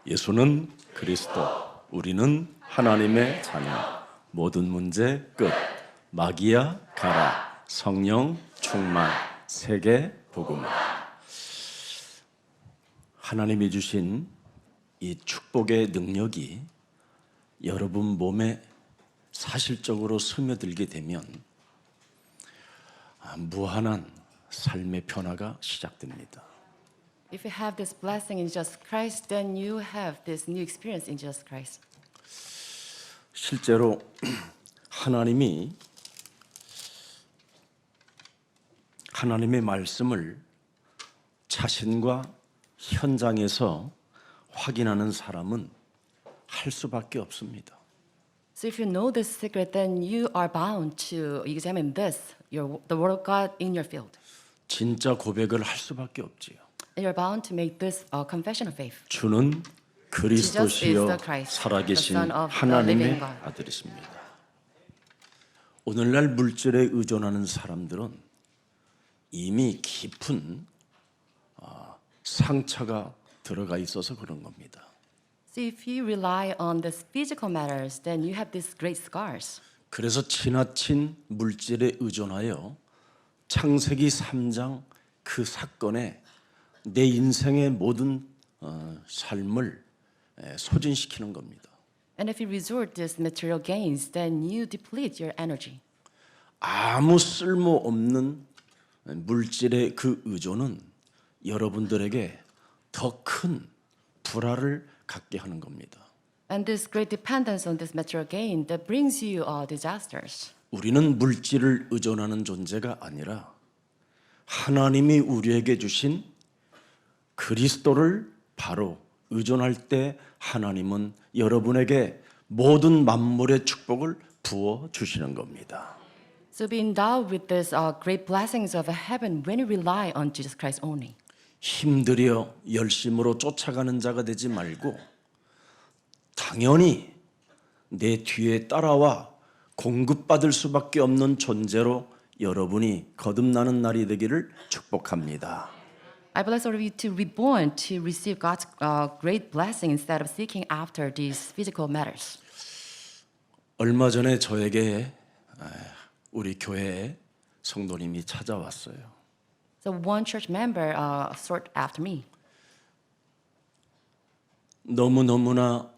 예수는 그리스도, 우리는 하나님의 자녀. 모든 문제 끝. 마귀야 가라. 성령 충만. 세계 복음화. 하나님이 주신 이 축복의 능력이 여러분 몸에 사실적으로 스며들게 되면 무한한 삶의 변화가 시작됩니다. If you have this blessing in Jesus Christ, then you have this new experience in Jesus Christ. 실제로 하나님의 말씀을 자신과 현장에서 확인하는 사람은 할 수밖에 없습니다. So if you know this secret, then you are bound to examine this, the word of God in your field. 진짜 고백을 할 수밖에 없지요. And you're bound to make this confession of faith. 주는 Jesus is 그리스도시요 the Christ, 살아계신 the Son of the 하나님의 living God. 아들이십니다. 오늘날 물질에 의존하는 사람들은 이미 깊은 상처가 들어가 있어서 그런 겁니다. So if you rely on these physical matters, then you have these great scars. 그래서 지나친 물질에 의존하여 창세기 3장 그 사건에 내 인생의 모든 삶을 소진시키는 겁니다. And if you resort to these material gains, then you deplete your energy. 아무 쓸모없는 물질의 그 의존은 여러분들에게 더 큰 불화를 갖게 하는 겁니다. And this great dependence on this material gain that brings you disasters. 우리는 물질을 의존하는 존재가 아니라 하나님이 우리에게 주신 그리스도를 바로 의존할 때 하나님은 여러분에게 모든 만물의 축복을 부어 주시는 겁니다. So be endowed with these great blessings of heaven when you rely on Jesus Christ only. 힘들여 열심으로 쫓아가는 자가 되지 말고 당연히 내 뒤에 따라와 공급받을 수밖에 없는 존재로 여러분이 거듭나는 날이 되기를 축복합니다. I bless all of you to be born to receive God's great blessing instead of seeking after these physical matters. 얼마 전에 우리 교회에 성도님이 찾아왔어요. So one church member sought after me. 너무나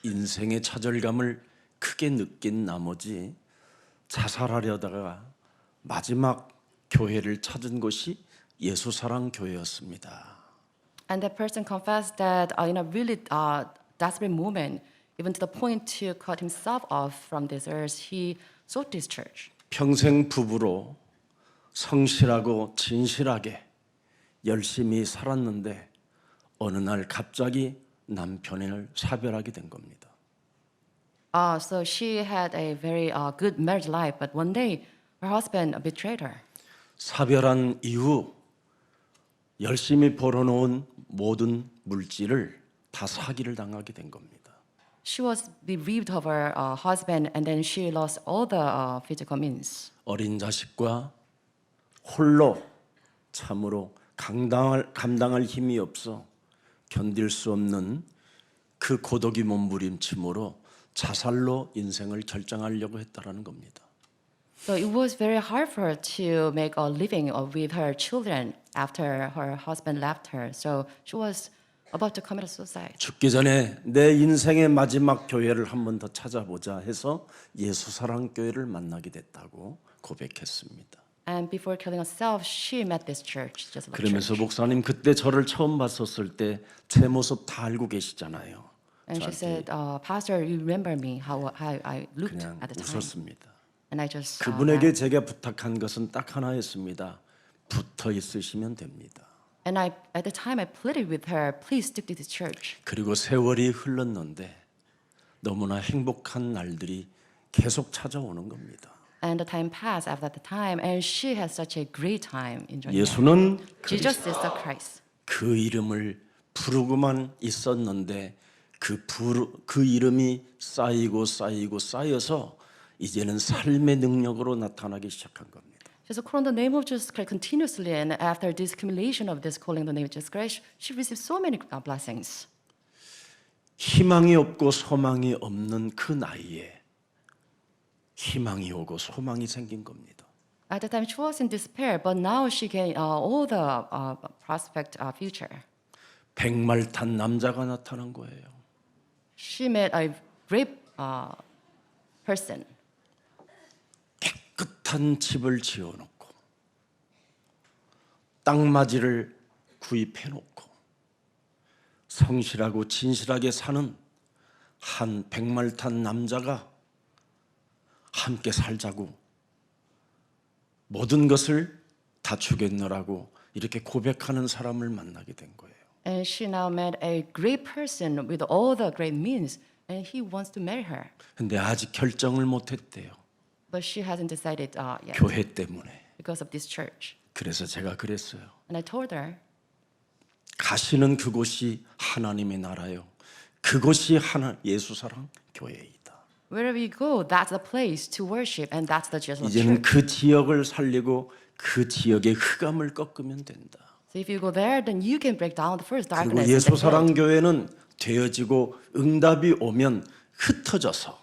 인생의 좌절감을 크게 느낀 나머지 자살하려다가 마지막 교회를 찾은 곳이 예수사랑교회였습니다. And that person confessed that in a really desperate moment, even to the point to cut himself off from this earth, he sought this church. 평생 부부로 성실하고 진실하게 열심히 살았는데 어느 날 갑자기 남편을 사별하게 된 겁니다. So she had a very good marriage life, but one day her husband betrayed her. 사별한 이후 열심히 벌어놓은 모든 물질을 다 사기를 당하게 된 겁니다. She was bereaved of her husband, and then she lost all the physical means. 어린 자식과 홀로 참으로 감당할 힘이 없어 견딜 수 없는 그 고독이 몸부림침으로 자살로 인생을 결정하려고 했다라는 겁니다. So it was very hard for her to make a living with her children after her husband left her. So she was about to commit suicide. 죽기 전에 내 인생의 마지막 교회를 한 번 더 찾아보자 해서 예수사랑교회를 만나게 됐다고 고백했습니다. And before killing herself, she met this church, just like 그러면서 church. 목사님 그때 저를 처음 봤었을 때 제 모습 다 알고 계시잖아요. And she 저한테 said, Pastor, you remember me, how I looked 그냥 at the time. 웃었습니다. And I just 그분에게 제가 부탁한 것은 딱 하나였습니다. 붙어 있으시면 됩니다. and at the time I pleaded with her, please stick to this church. 그리고 세월이 흘렀는데 너무나 행복한 날들이 계속 찾아오는 겁니다. And the time passed after the time, and she had such a great time enjoying it. 예수는 Jesus 그리스도. is the Christ. 그 이름을 부르고만 있었는데 그 이름이 쌓여서 이제는 삶의 능력으로 나타나기 시작한 겁니다. So calling the name of Jesus Christ continuously, and after this accumulation of this calling the name of Jesus Christ, she received so many blessings. 희망이 없고 소망이 없는 그 나이에 희망이 오고 소망이 생긴 겁니다. At the time, she was in despair, but now she gained all the prospect future. 백말 탄 남자가 나타난 거예요. She met a great person. 깨끗한 집을 지어놓고 땅마지를 구입해놓고 성실하고 진실하게 사는 한 백말 탄 남자가 함께 살자고 모든 것을 다 주겠노라고 이렇게 고백하는 사람을 만나게 된 거예요. And she now met a great person with all the great means, and he wants to marry her. 근데 아직 결정을 못했대요. But she hasn't decided yet 교회 때문에. because of this church. 그래서 제가 그랬어요. And I told her, 가시는 그곳이 하나님의 나라요. 그곳이 예수사랑 교회이다. wherever you go, that's the place to worship, and that's the Jesus 이제는 church. 그 지역을 살리고 그 지역의 흑암을 꺾으면 된다. So if you go there, then you can break down the first 그리고 darkness. in the world. 예수사랑 교회는 되어지고 응답이 오면 흩어져서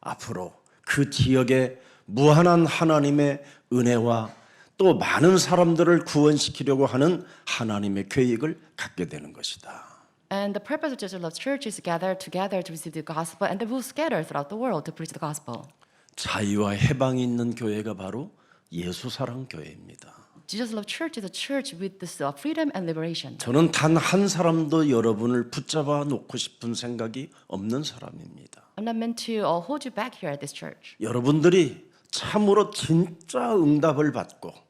앞으로 그 지역에 무한한 하나님의 은혜와 또 많은 사람들을 구원시키려고 하는 하나님의 계획을 갖게 되는 것이다. And the purpose of Jesus Love Church is to gather together to receive the gospel, and they will scatter throughout the world to preach the gospel. 자유와 해방이 있는 교회가 바로 예수사랑 교회입니다. Jesus Love Church is a church with this freedom and liberation. 저는 단 한 사람도 여러분을 붙잡아 놓고 싶은 생각이 없는 사람입니다. I'm not meant to hold you back here at this church. 여러분들이 참으로 진짜 응답을 받고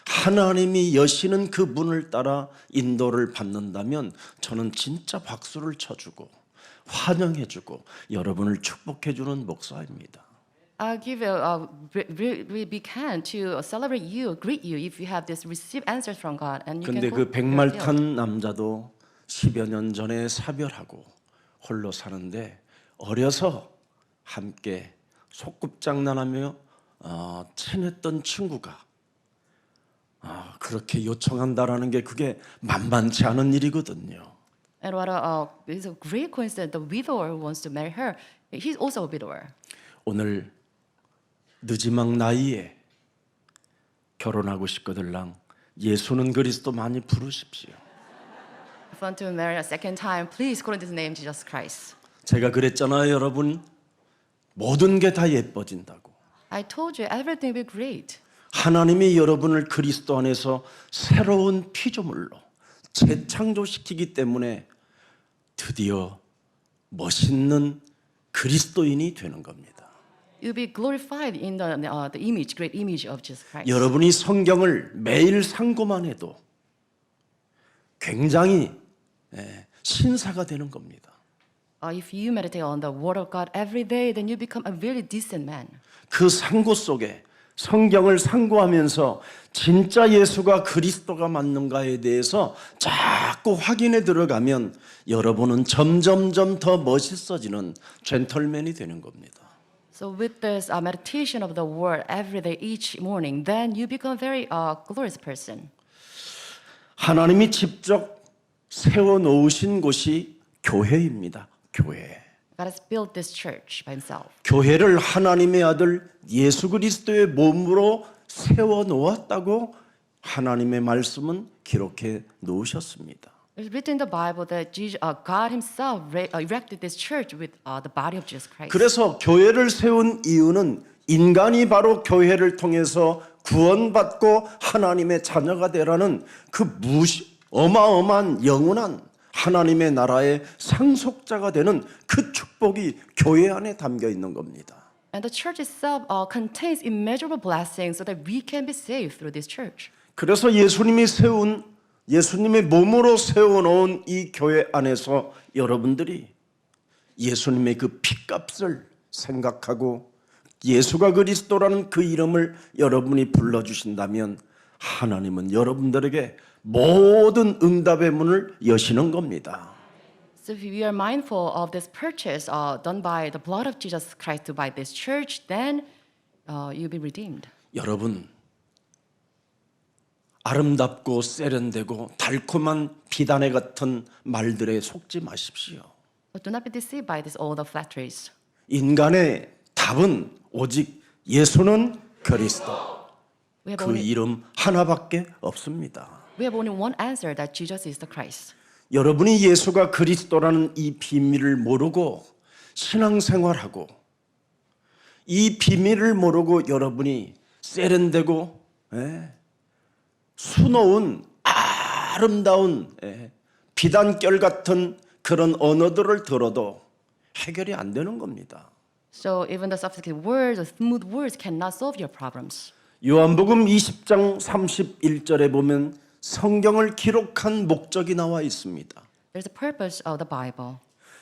하나님이 여시는 그 문을 따라 인도를 받는다면 저는 진짜 박수를 쳐주고 환영해주고 여러분을 축복해주는 목사입니다. I'll give a really big hand to celebrate you, greet you if you have this receive answers from God, and you 근데 can 그 go 백말 your field. 탄 남자도 10여 년 전에 사별하고 홀로 사는데 어려서 함께 소꿉장난하며 친했던 친구가 그렇게 요청한다라는 게 그게 만만치 않은 일이거든요. And what is a great coincidence, the widower who wants to marry her, he's also a widower. 오늘 늦지막 나이에 결혼하고 싶거들랑 예수는 그리스도 많이 부르십시오. If you want to marry a second time, please call in His name, Jesus Christ. 제가 그랬잖아요, 여러분. 모든 게 다 예뻐진다고. I told you everything will be great. 하나님이 여러분을 그리스도 안에서 새로운 피조물로 재창조시키기 때문에 드디어 멋있는 그리스도인이 되는 겁니다. You'll be glorified in the image, great image of Jesus Christ. 여러분이 성경을 매일 상고만 해도 굉장히 신사가 되는 겁니다. If you meditate on the Word of God every day, then you become a very decent man. 그 상고 속에 성경을 상고하면서 진짜 예수가 그리스도가 맞는가에 대해서 자꾸 확인해 들어가면 여러분은 점점점 더 멋있어지는 젠틀맨이 되는 겁니다. So with this meditation of the Word every day, each morning, then you become a very glorious person. 하나님이 직접 세워놓으신 곳이 교회입니다. 교회. God has built this church by Himself. 교회를 하나님의 아들 예수 그리스도의 몸으로 세워놓았다고 하나님의 말씀은 기록해 놓으셨습니다. It's written in the Bible that God Himself erected this church with the body of Jesus Christ. 그래서 교회를 세운 이유는 인간이 바로 교회를 통해서 구원받고 하나님의 자녀가 되라는 그 어마어마한 영원한 하나님의 나라의 상속자가 되는 그 축복이 교회 안에 담겨 있는 겁니다. And the church itself contains immeasurable blessings so that we can be saved through this church. 그래서 예수님의 몸으로 세워놓은 이 교회 안에서 여러분들이 예수님의 그 피값을 생각하고 예수가 그리스도라는 그 이름을 여러분이 불러주신다면 하나님은 여러분들에게 모든 응답의 문을 여시는 겁니다. So if we are mindful of this purchase done by the blood of Jesus Christ to buy this church, then you'll be redeemed. 여러분, 아름답고 세련되고 달콤한 비단에 같은 말들에 속지 마십시오. But do not be deceived by this all the flatteries. 인간의 답은 오직 예수는 그리스도. We have 그 only 이름 하나밖에 없습니다. we have only one answer that Jesus is the Christ. 여러분이 예수가 그리스도라는 이 비밀을 모르고 신앙생활하고 이 비밀을 모르고 여러분이 세련되고 수놓은 아름다운 비단결 같은 그런 언어들을 들어도 해결이 안 되는 겁니다. So even the sophisticated words, the smooth words cannot solve your problems. 요한복음 20장 31절에 보면 성경을 기록한 목적이 나와 있습니다. There's a purpose of the Bible.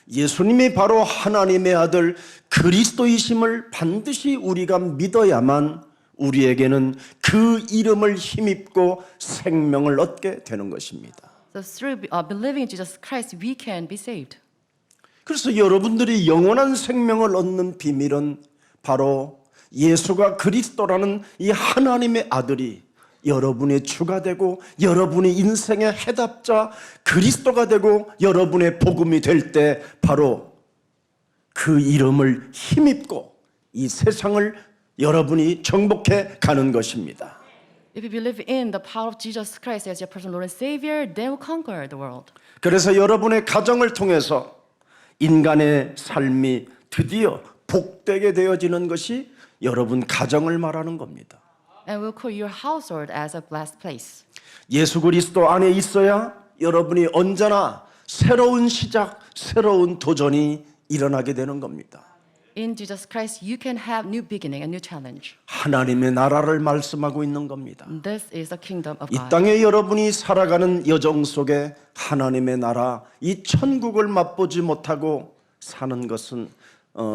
예수님이 바로 하나님의 아들 그리스도이심을 반드시 우리가 믿어야만 우리에게는 그 이름을 힘입고 생명을 얻게 되는 것입니다. So through believing in Jesus Christ, we can be saved. 그래서 여러분들이 영원한 생명을 얻는 비밀은 바로 예수가 그리스도라는 이 하나님의 아들이 여러분의 주가 되고 여러분의 인생의 해답자 그리스도가 되고 여러분의 복음이 될 때 바로 그 이름을 힘입고 이 세상을 여러분이 정복해 가는 것입니다. If you believe in the power of Jesus Christ as your personal Lord and Savior, then will conquer the world. 그래서 여러분의 가정을 통해서 인간의 삶이 드디어 복되게 되어지는 것이 여러분 가정을 말하는 겁니다. And will call your household as a blessed place. 예수 그리스도 안에 있어야 여러분이 언제나 새로운 시작, 새로운 도전이 일어나게 되는 겁니다. In Jesus Christ, you can have new beginning, a new challenge. 하나님의 나라를 말씀하고 있는 겁니다. This is the kingdom of 이 God. 땅에 여러분이 살아가는 여정 속에 하나님의 나라, 이 천국을 맛보지 못하고 사는 것은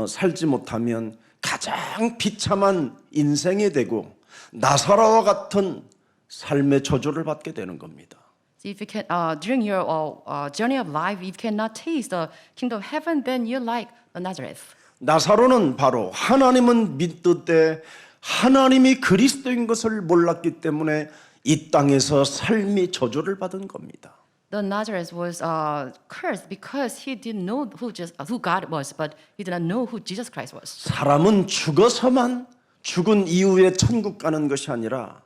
살지 못하면 가장 비참한 인생이 되고 나사로와 같은 삶의 저주를 받게 되는 겁니다. So if you can, during your journey of life, if you cannot taste the kingdom of heaven, then you're like the Nazareth. 나사로는 바로 하나님은 믿듯 하나님이 그리스도인 것을 몰랐기 때문에 이 땅에서 삶이 저주를 받은 겁니다. The Nazareth was cursed because he didn't know who God was, but he did not know who Jesus Christ was. 사람은 죽어서만 죽은 이후에 천국 가는 것이 아니라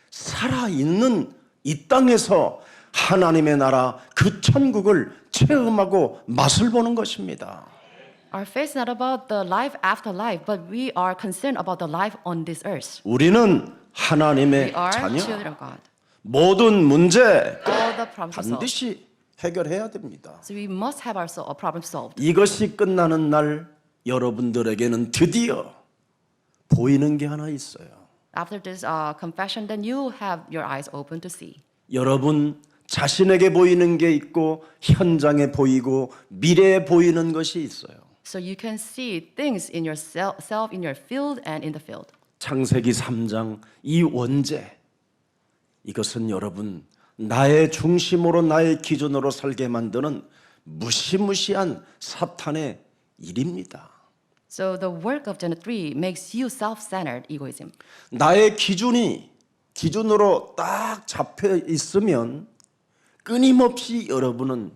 살아있는 이 땅에서 하나님의 나라 그 천국을 체험하고 맛을 보는 것입니다. Our faith is not about the life after life, but we are concerned about the life on this earth. 우리는 하나님의 We are 자녀. children of God. 모든 문제 All the problems are solved. 반드시 해결해야 됩니다. So we must have our problem solved. 이것이 끝나는 날 여러분들에게는 드디어 보이는 게 하나 있어요. After this confession, then you have your eyes open to see. 여러분 자신에게 보이는 게 있고 현장에 보이고 미래에 보이는 것이 있어요. So you can see things in yourself, in your field, and in the field. 창세기 3장 이 원죄 이것은 여러분 나의 중심으로 나의 기준으로 살게 만드는 무시무시한 사탄의 일입니다. So the work of Genesis 3 makes you self-centered egoism. 나의 기준으로 딱 잡혀 있으면 끊임없이 여러분은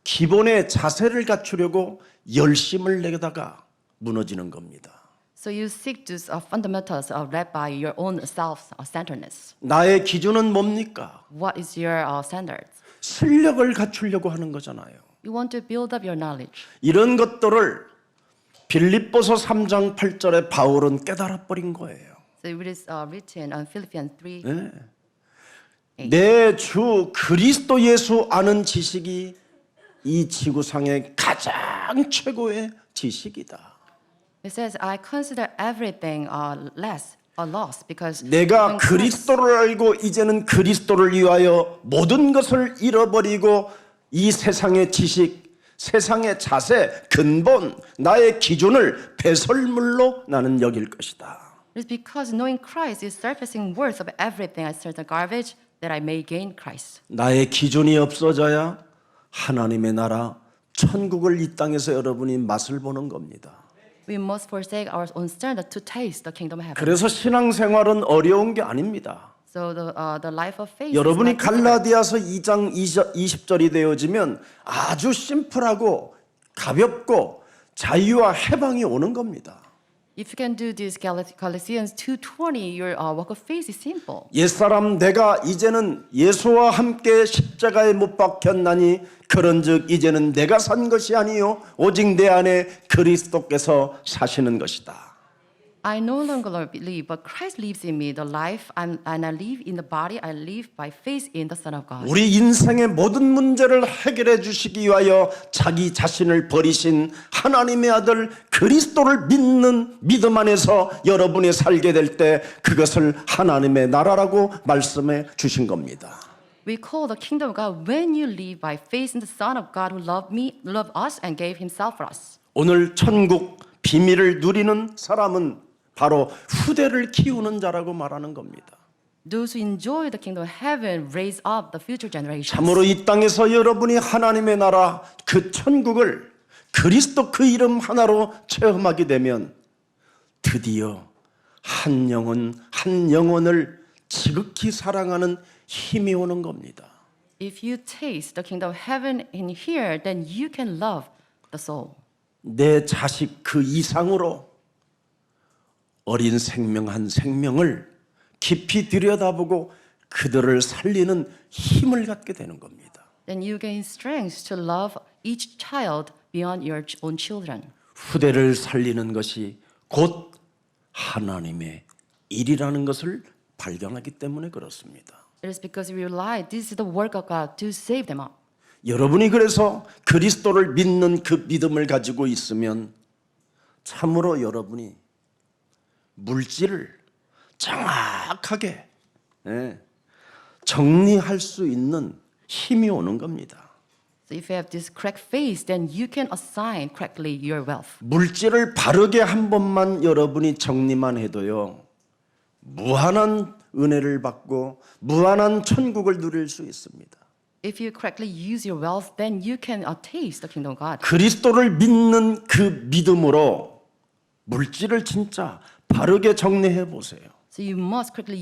기본의 자세를 갖추려고 열심을 내다가 무너지는 겁니다. So you seek to fundamentals led by your own self-centeredness. 나의 기준은 뭡니까? What is your standards? 실력을 갖추려고 하는 거잖아요. You want to build up your knowledge. 이런 것들을 빌립보서 3장 8절에 바울은 깨달아 버린 거예요. So it is written on Philippians 3. 내 주 그리스도 예수 아는 지식이 이 지구상의 가장 최고의 지식이다. It says, I consider everything less or lost because 내가 knowing Christ, 그리스도를 알고 이제는 그리스도를 위하여 모든 것을 잃어버리고 이 세상의 지식, 세상의 자세, 근본, 나의 기준을 배설물로 나는 여길 것이다. it is because knowing Christ is surfacing worth of everything I certain garbage that I may gain Christ. 나의 기준이 없어져야 하나님의 나라, 천국을 이 땅에서 여러분이 맛을 보는 겁니다. We must forsake our own standard to taste the kingdom of heaven. 그래서 신앙생활은 어려운 게 아닙니다. So the life of faith. 여러분이 is not difficult. 갈라디아서 2장 20절이 되어지면 아주 심플하고 가볍고 자유와 해방이 오는 겁니다. If you can do this Galatians 2:20, your walk of faith is simple. 옛사람 내가 이제는 예수와 함께 십자가에 못 박혔나니 그런즉 이제는 내가 산 것이 아니요 오직 내 안에 그리스도께서 사시는 것이다. I no longer live, but Christ lives in me. The life and I live in the body, I live by faith in the Son of God. 우리 인생의 모든 문제를 해결해 주시기 위하여 자기 자신을 버리신 하나님의 아들 그리스도를 믿는 믿음 안에서 여러분이 살게 될 때 그것을 하나님의 나라라고 말씀해 주신 겁니다. We call the kingdom of God when you live by faith in the Son of God who loved us and gave himself for us. 오늘 천국 비밀을 누리는 사람은 바로 후대를 키우는 자라고 말하는 겁니다. Those who enjoy the kingdom of heaven raise up the future generations. 참으로 이 땅에서 여러분이 하나님의 나라 그 천국을 그리스도 그 이름 하나로 체험하게 되면 드디어 한 영혼 한 영혼을 지극히 사랑하는 힘이 오는 겁니다. If you taste the kingdom of heaven in here, then you can love the soul. 내 자식 그 이상으로 어린 생명 한 생명을 깊이 들여다보고 그들을 살리는 힘을 갖게 되는 겁니다. Then you gain strength to love each child beyond your own children. 후대를 살리는 것이 곧 하나님의 일이라는 것을 발견하기 때문에 그렇습니다. It is because we realize this is the work of God to save them up. 여러분이 그래서 그리스도를 믿는 그 믿음을 가지고 있으면 참으로 여러분이 물질을 정확하게 정리할 수 있는 힘이 오는 겁니다. So if you have this correct faith, then you can assign correctly your wealth. 물질을 바르게 한 번만 여러분이 정리만 해도요. 무한한 은혜를 받고 무한한 천국을 누릴 수 있습니다. If you correctly use your wealth, then you can taste the kingdom of God. 그리스도를 믿는 그 믿음으로 물질을 진짜 바르게 정리해 보세요. So you must correctly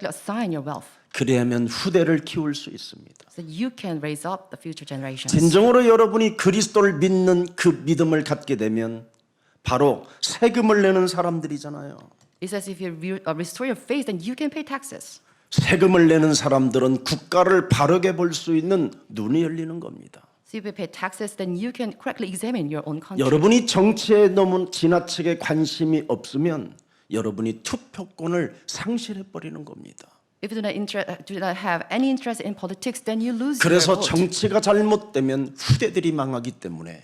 assign your wealth. 그래야만 후대를 키울 수 있습니다. So you can raise up the future generations. 진정으로 여러분이 그리스도를 믿는 그 믿음을 갖게 되면 바로 세금을 내는 사람들이잖아요. It says if you restore your faith, then you can pay taxes. 세금을 내는 사람들은 국가를 바르게 볼 수 있는 눈이 열리는 겁니다. So if you pay taxes, then you can correctly examine your own country. 여러분이 정치에 너무 지나치게 관심이 없으면 여러분이 투표권을 상실해 버리는 겁니다. If you do not have any interest in politics, then you lose your 그래서 vote. 정치가 잘못되면 후대들이 망하기 때문에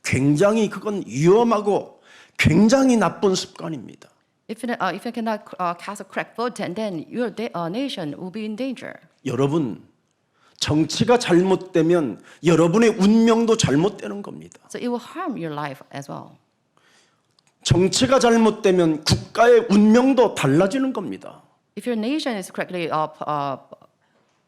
굉장히 그건 위험하고 굉장히 나쁜 습관입니다. If you cannot cast a correct vote, then your nation will be in danger. 여러분 정치가 잘못되면 여러분의 운명도 잘못되는 겁니다. So it will harm your life as well. 정치가 잘못되면 국가의 운명도 달라지는 겁니다. If your nation is correctly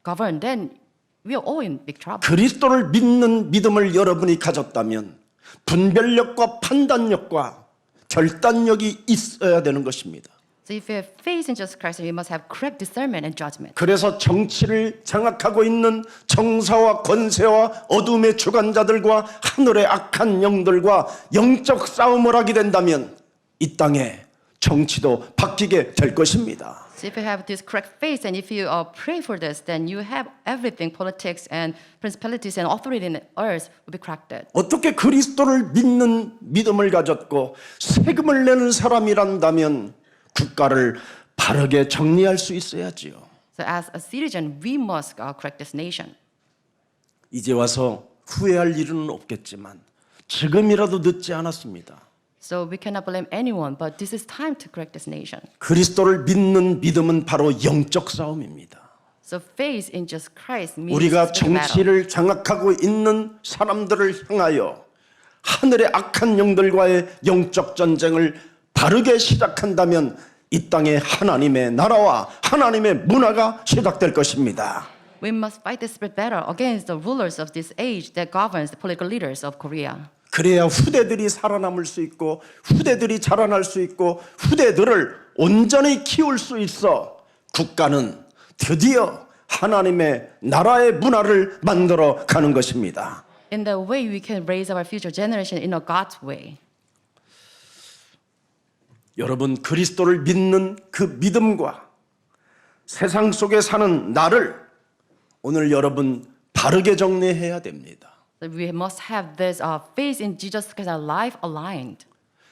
governed, then we are all in big trouble. 그리스도를 믿는 믿음을 여러분이 가졌다면 분별력과 판단력과 결단력이 있어야 되는 것입니다. So if you have faith in Jesus Christ, you must have correct discernment and judgment. 그래서 정치를 장악하고 있는 정사와 권세와 어둠의 주관자들과 하늘의 악한 영들과 영적 싸움을 하게 된다면 이 땅에 정치도 바뀌게 될 것입니다. So if you have this correct faith and if you pray for this, then you have everything, politics and principalities and authority in earth will be corrected. 어떻게 그리스도를 믿는 믿음을 가졌고 세금을 내는 사람이란다면 국가를 바르게 정리할 수 있어야지요. So as a citizen, we must correct this nation. 이제 와서 후회할 일은 없겠지만 지금이라도 늦지 않았습니다. So we cannot blame anyone, but this is time to correct this nation. 그리스도를 믿는 믿음은 바로 영적 싸움입니다. So faith in Jesus Christ means 우리가 spiritual battle. 정치를 장악하고 있는 사람들을 향하여 하늘의 악한 영들과의 영적 전쟁을 바르게 시작한다면 이 땅에 하나님의 나라와 하나님의 문화가 시작될 것입니다. We must fight the spirit battle against the rulers of this age that governs the political leaders of Korea. 그래야 후대들이 살아남을 수 있고 후대들이 자라날 수 있고 후대들을 온전히 키울 수 있어 국가는 드디어 하나님의 나라의 문화를 만들어 가는 것입니다. in the way we can raise our future generation in a God's way. 여러분 그리스도를 믿는 그 믿음과 세상 속에 사는 나를 오늘 여러분 바르게 정리해야 됩니다. So we must have this faith in Jesus Christ, our life aligned.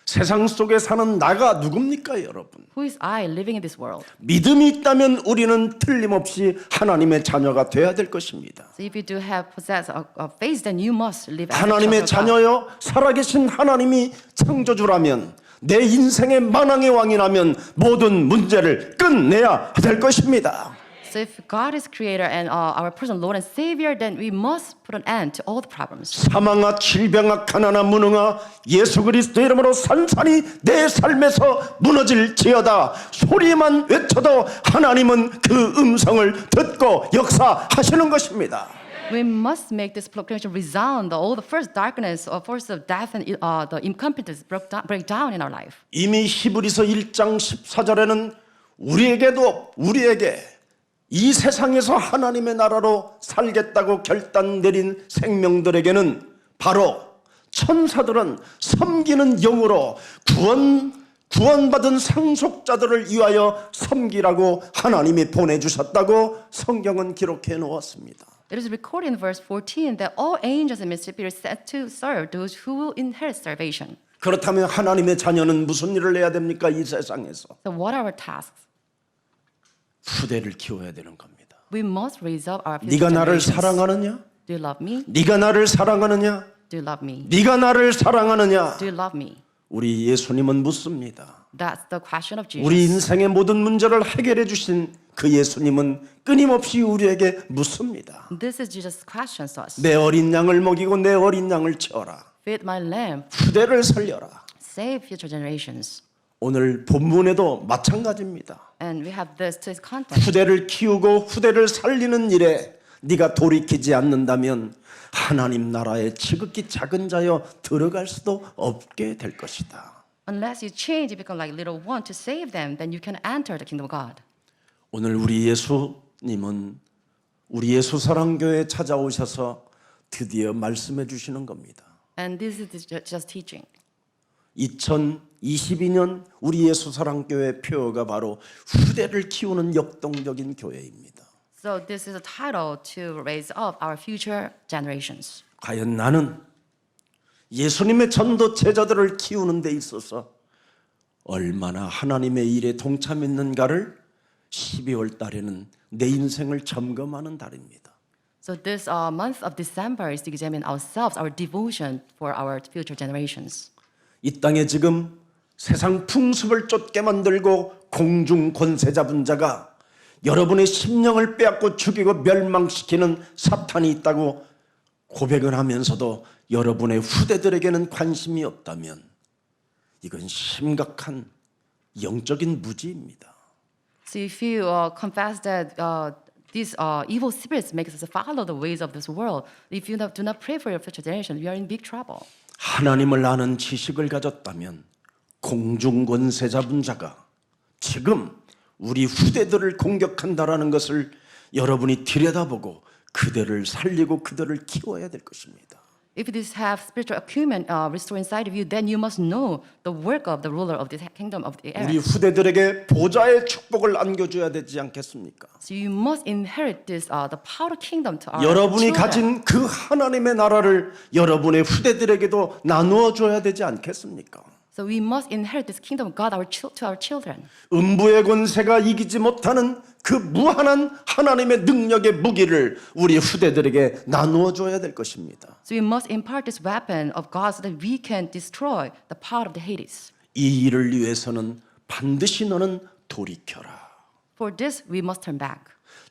세상 속에 사는 나가 누굽니까 여러분? Who is I living in this world? 믿음이 있다면 우리는 틀림없이 하나님의 자녀가 돼야 될 것입니다. So if you do have possess a faith, then you must live as a 하나님의 child of God. 자녀여 살아계신 하나님이 창조주라면 내 인생의 만왕의 왕이라면 모든 문제를 끝내야 될 것입니다. So if God is creator and our personal Lord and Savior, then we must put an end to all the problems. 사망아 질병아 가난아 무능아 예수 그리스도 이름으로 산산이 내 삶에서 무너질지어다 소리만 외쳐도 하나님은 그 음성을 듣고 역사하시는 것입니다. We must make this proclamation resound. All the first darkness or force of death and the incompetence break down in our life. 이미 히브리서 1장 14절에는 우리에게 이 세상에서 하나님의 나라로 살겠다고 결단 내린 생명들에게는 바로 천사들은 섬기는 영으로 구원받은 상속자들을 위하여 섬기라고 하나님이 보내주셨다고 성경은 기록해 놓았습니다. It is recorded in verse 14 that all angels and spirits set to serve those who will inherit salvation. 그렇다면 하나님의 자녀는 무슨 일을 해야 됩니까? 이 세상에서 So what are our tasks? 후대를 키워야 되는 겁니다. We must raise up our future 네가 나를 generations. 사랑하느냐? Do you love me? 네가 나를 사랑하느냐? Do you love me? 네가 나를 사랑하느냐? Do you love me? 우리 예수님은 묻습니다. That's the question of Jesus. 우리 인생의 모든 문제를 해결해 주신 그 예수님은 끊임없이 우리에게 묻습니다. This is Jesus' question to us. 내 어린 양을 먹이고 내 어린 양을 치어라. Feed my lamb, 후대를 살려라. save future generations. 오늘 본문에도 마찬가지입니다. And we have this to its content. 후대를 키우고 후대를 살리는 일에 네가 돌이키지 않는다면 하나님 나라의 지극히 작은 자여 들어갈 수도 없게 될 것이다. Unless you change, you become like little one to save them, then you can enter the kingdom of God. 오늘 우리 예수님은 우리 예수 사랑교회에 찾아오셔서 드디어 말씀해 주시는 겁니다. And this is just teaching. 2022년 우리 예수 사랑교회 표어가 바로 후대를 키우는 역동적인 교회입니다. So this is a title to raise up our future generations. 과연 나는 예수님의 전도 제자들을 키우는 데 있어서 얼마나 하나님의 일에 동참했는가를 12월 달에는 내 인생을 점검하는 달입니다. So this month of December is to examine ourselves, our devotion for our future generations. 이 땅에 지금 세상 풍습을 쫓게 만들고 공중 권세 잡은 자가 여러분의 심령을 빼앗고 죽이고 멸망시키는 사탄이 있다고 고백을 하면서도 여러분의 후대들에게는 관심이 없다면 이건 심각한 영적인 무지입니다. So if you confess that these evil spirits make us follow the ways of this world, if you do not pray for your future generation, you are in big trouble. 하나님을 아는 지식을 가졌다면 공중 권세 잡은 자가 지금 우리 후대들을 공격한다라는 것을 여러분이 들여다보고 그들을 살리고 그들을 키워야 될 것입니다. If you have spiritual acumen restored inside of you, then you must know the work of the ruler of this kingdom of the air. 우리 후대들에게 보좌의 축복을 안겨줘야 되지 않겠습니까? So you must inherit this the power kingdom to our 여러분이 children. 가진 그 하나님의 나라를 여러분의 후대들에게도 나누어 줘야 되지 않겠습니까? So we must inherit this kingdom of God to our children. 음부의 권세가 이기지 못하는 그 무한한 하나님의 능력의 무기를 우리 후대들에게 나누어 줘야 될 것입니다. So we must impart this weapon of God so that we can destroy the power of the Hades. 이 일을 위해서는 반드시 너는 돌이켜라. For this, we must turn back.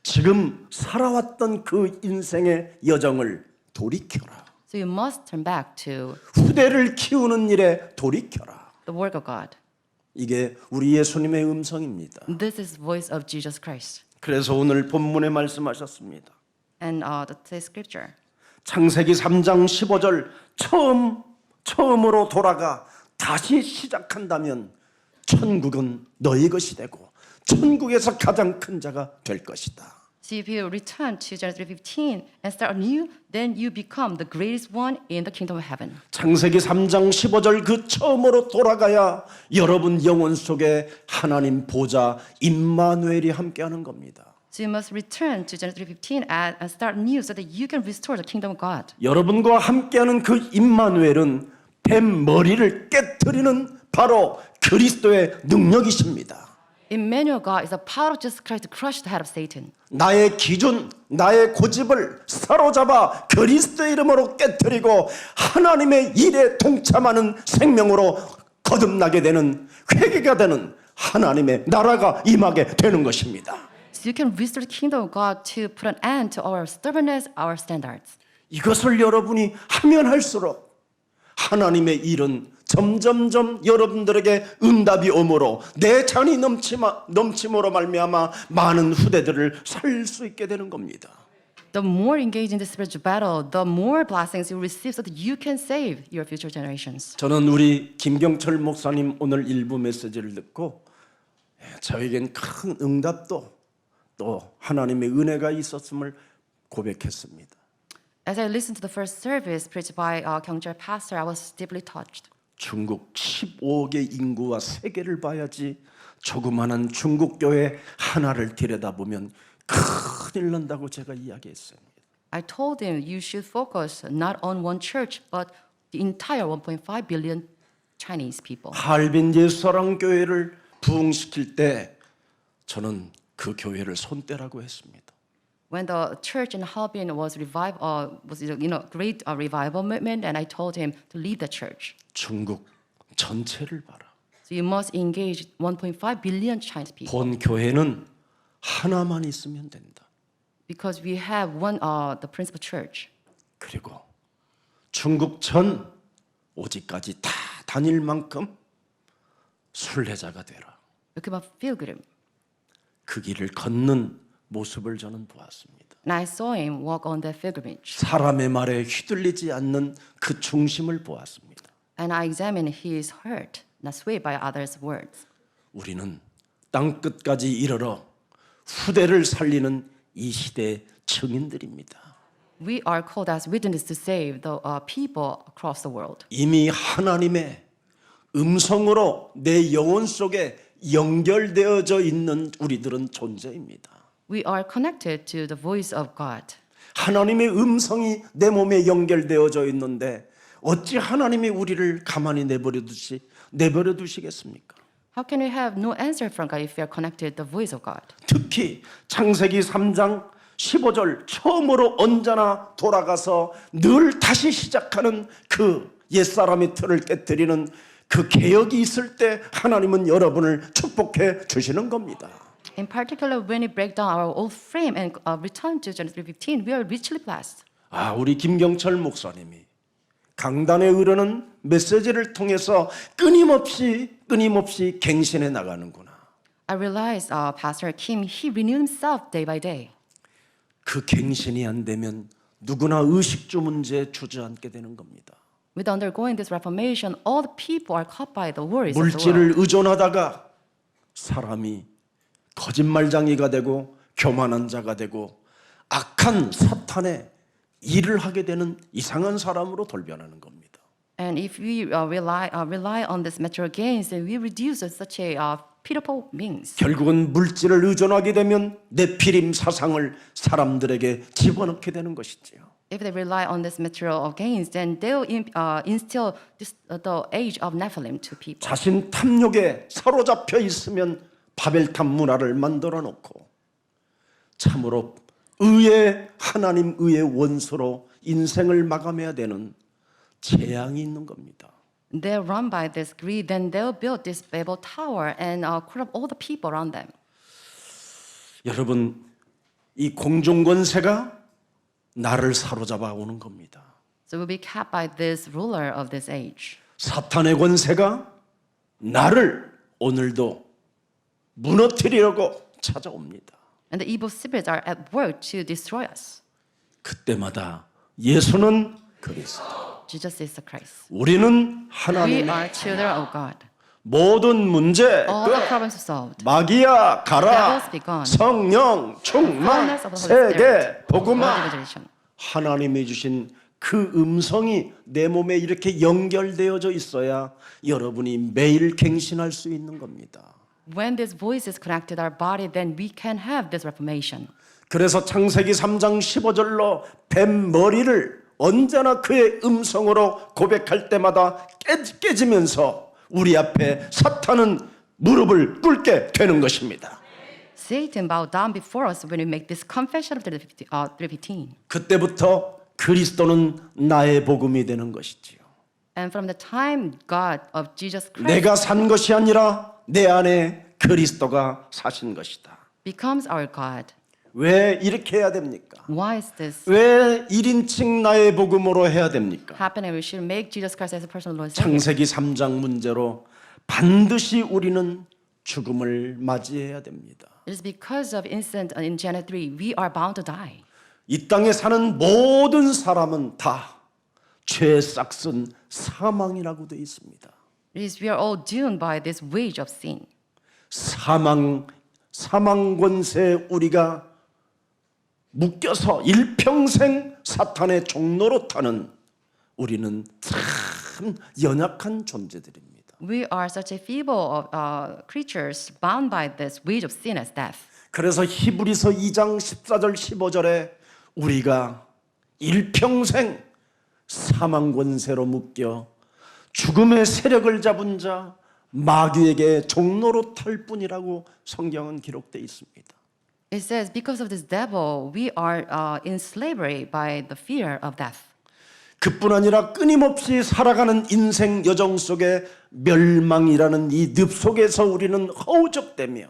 지금 살아왔던 그 인생의 여정을 돌이켜라. So you must turn back to 후대를 키우는 일에 돌이켜라. the work of God. 이게 우리 예수님의 음성입니다. This is the voice of Jesus Christ. 그래서 오늘 본문에 말씀하셨습니다. And the scripture. 창세기 3장 15절 처음으로 돌아가 다시 시작한다면 천국은 너희 것이 되고 천국에서 가장 큰 자가 될 것이다. So if you return to Genesis 3:15 and start anew, then you become the greatest one in the kingdom of heaven. 창세기 3장 15절 그 처음으로 돌아가야 여러분 영혼 속에 하나님 보좌 임마누엘이 함께하는 겁니다. So you must return to Genesis 3:15 and start anew so that you can restore the kingdom of God. 여러분과 함께하는 그 임마누엘은 뱀 머리를 깨트리는 바로 그리스도의 능력이십니다. Emmanuel God is the power of Jesus Christ to crush the head of Satan. 나의 기준, 나의 고집을 사로잡아 그리스도의 이름으로 깨뜨리고 하나님의 일에 동참하는 생명으로 거듭나게 되는 회개가 되는 하나님의 나라가 임하게 되는 것입니다. So you can restore the kingdom of God to put an end to our stubbornness, our standards. 이것을 여러분이 하면 할수록 하나님의 일은 점점점 여러분들에게 응답이 오므로 내 잔이 넘침으로 말미암아 많은 후대들을 살릴 수 있게 되는 겁니다. The more engaged in the spiritual battle, the more blessings you receive so that you can save your future generations. 저는 우리 김경철 목사님 오늘 일부 메시지를 듣고 저에겐 큰 응답도 또 하나님의 은혜가 있었음을 고백했습니다. As I listened to the first service preached by Kyungcheol pastor, I was deeply touched. 중국 15억의 인구와 세계를 봐야지 조그마한 중국 교회 하나를 들여다보면 큰일 난다고 제가 이야기했습니다. I told him you should focus not on one church but the entire 1.5 billion Chinese people. 하얼빈 예수사랑 교회를 부흥시킬 때 저는 그 교회를 손떼라고 했습니다. When the church in Harbin was great revival movement, and I told him to lead the church. 중국 전체를 봐라. So you must engage 1.5 billion Chinese people 본 교회는 하나만 있으면 된다. because we have the principal church. 그리고 중국 전 오직까지 다 다닐 만큼 순례자가 되라. Become a pilgrim. 그 길을 걷는 모습을 저는 보았습니다. And I saw him walk on that pilgrimage. 사람의 말에 휘둘리지 않는 그 중심을 보았습니다. And I examined his heart, not swayed by others' words. 우리는 땅 끝까지 이르러 후대를 살리는 이 시대의 증인들입니다. We are called as witnesses to save the people across the world. 이미 하나님의 음성으로 내 영혼 속에 연결되어져 있는 우리들은 존재입니다. We are connected to the voice of God. 하나님의 음성이 내 몸에 연결되어져 있는데 어찌 하나님이 우리를 가만히 내버려 두시겠습니까? How can we have no answer from God if we are connected to the voice of God? 특히 창세기 3장 15절 처음으로 언제나 돌아가서 늘 다시 시작하는 그 옛사람의 틀을 깨뜨리는 그 개혁이 있을 때 하나님은 여러분을 축복해 주시는 겁니다. In particular, when we break down our old frame and return to Genesis 3:15, we are richly blessed. 우리 김경철 목사님이 강단에 흐르는 메시지를 통해서 끊임없이 갱신해 나가는구나. I realized Pastor Kim, he renewed himself day by day. 그 갱신이 안 되면 누구나 의식주 문제에 주저앉게 되는 겁니다. With undergoing this reformation, all the people are caught by the worries of the world. 물질을 의존하다가 사람이 거짓말쟁이가 되고 교만한 자가 되고 악한 사탄의 일을 하게 되는 이상한 사람으로 돌변하는 겁니다. And if we rely on this material gains, then we reduce such a pitiful beings. 결국은 물질을 의존하게 되면 네피림 사상을 사람들에게 집어넣게 되는 것이지요. If they rely on this material gains, then they will instill the age of Nephilim to people. 자신 탐욕에 사로잡혀 있으면 바벨탑 문화를 만들어 놓고 참으로 하나님 의의 원수로 인생을 마감해야 되는 재앙이 있는 겁니다. They're run by this greed, then they'll build this Babel tower and corrupt all the people around them. 여러분, 이 공중권세가 나를 사로잡아 오는 겁니다. So we'll be kept by this ruler of this age. 사탄의 권세가 나를 오늘도 무너뜨리려고 찾아옵니다. And the evil spirits are at work to destroy us. 그때마다 예수는 그리스도, Jesus is the Christ. 우리는 We 하나님의 are children of God. 모든 문제 All the problems are solved. 마귀야 가라 Devils be gone. 성령 충만 Fullness of the Holy 세계 Spirit. World 복음화 evangelization. 하나님이 주신 그 음성이 내 몸에 이렇게 연결되어져 있어야 여러분이 매일 갱신할 수 있는 겁니다. When this voice is connected to our body, then we can have this reformation. 그래서 창세기 3장 15절로 뱀 머리를 언제나 그의 음성으로 고백할 때마다 깨지면서 우리 앞에 사탄은 무릎을 꿇게 되는 것입니다. Satan bowed down before us when we make this confession of the 3:15. 그때부터 그리스도는 나의 복음이 되는 것이지요. And from the time God of Jesus Christ 내가 산 것이 아니라 내 안에 그리스도가 사신 것이다. becomes our God. 왜 이렇게 해야 됩니까? Why is this 왜 1인칭 나의 복음으로 해야 됩니까? happening? We should make Jesus Christ as a personal Lord and Savior. 창세기 3장 문제로 반드시 우리는 죽음을 맞이해야 됩니다. It is because of incident in Genesis 3, we are bound to die. 이 땅에 사는 모든 사람은 다 죄의 싹슨 사망이라고 되어 있습니다. It is we are all doomed by this wage of sin. 사망 권세에 우리가 묶여서 일평생 사탄의 종로로 타는 우리는 참 연약한 존재들입니다. We are such a feeble creatures bound by this wage of sin as death. 그래서 히브리서 2장 14절 15절에 우리가 일평생 사망 권세로 묶여 죽음의 세력을 잡은 자 마귀에게 종로로 탈 뿐이라고 성경은 기록되어 있습니다. It says, because of this devil, we are in slavery by the fear of death. 그뿐 아니라 끊임없이 살아가는 인생 여정 속에 멸망이라는 이 늪 속에서 우리는 허우적대며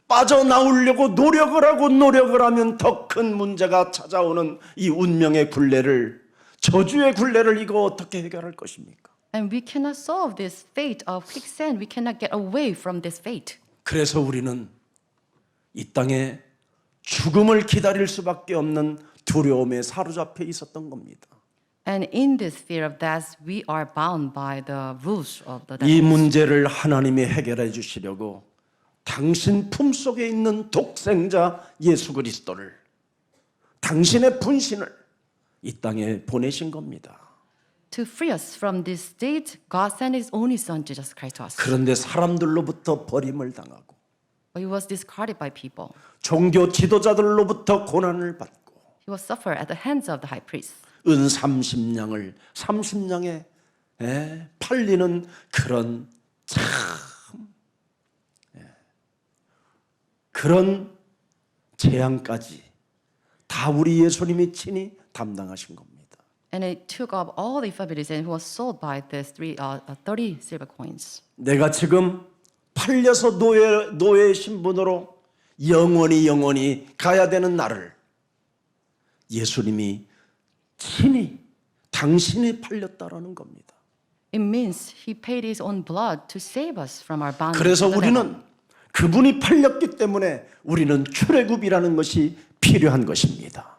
빠져나오려고 노력을 하면 더 큰 문제가 찾아오는 이 운명의 굴레를 저주의 굴레를 이거 어떻게 해결할 것입니까? And we cannot solve this fate of quicksand. We cannot get away from this fate. 그래서 우리는 이 땅에 죽음을 기다릴 수밖에 없는 두려움에 사로잡혀 있었던 겁니다. And in this fear of death, we are bound by the rules of the 이 devil. 문제를 하나님이 해결해 주시려고 당신 품속에 있는 독생자 예수 그리스도를 당신의 분신을 이 땅에 보내신 겁니다. To free us from this state, God sent His only Son, Jesus Christ, to us. 그런데 사람들로부터 버림을 당하고 But He was discarded by people. 종교 지도자들로부터 고난을 받고 He was suffered at the hands of the high priest. 은 30냥을 30냥에 팔리는 그런 참 그런 재앙까지 다 우리 예수님이 친히 담당하신 겁니다. And it took up all the infirmities and was sold by this 30 silver coins. 내가 지금 팔려서 노예 신분으로 영원히 가야 되는 나를 예수님이 친히 당신이 팔렸다라는 겁니다. It means He paid His own blood to save us from our bondage. 그래서 to the devil. 우리는 그분이 팔렸기 때문에 우리는 출애굽이라는 것이 필요한 것입니다.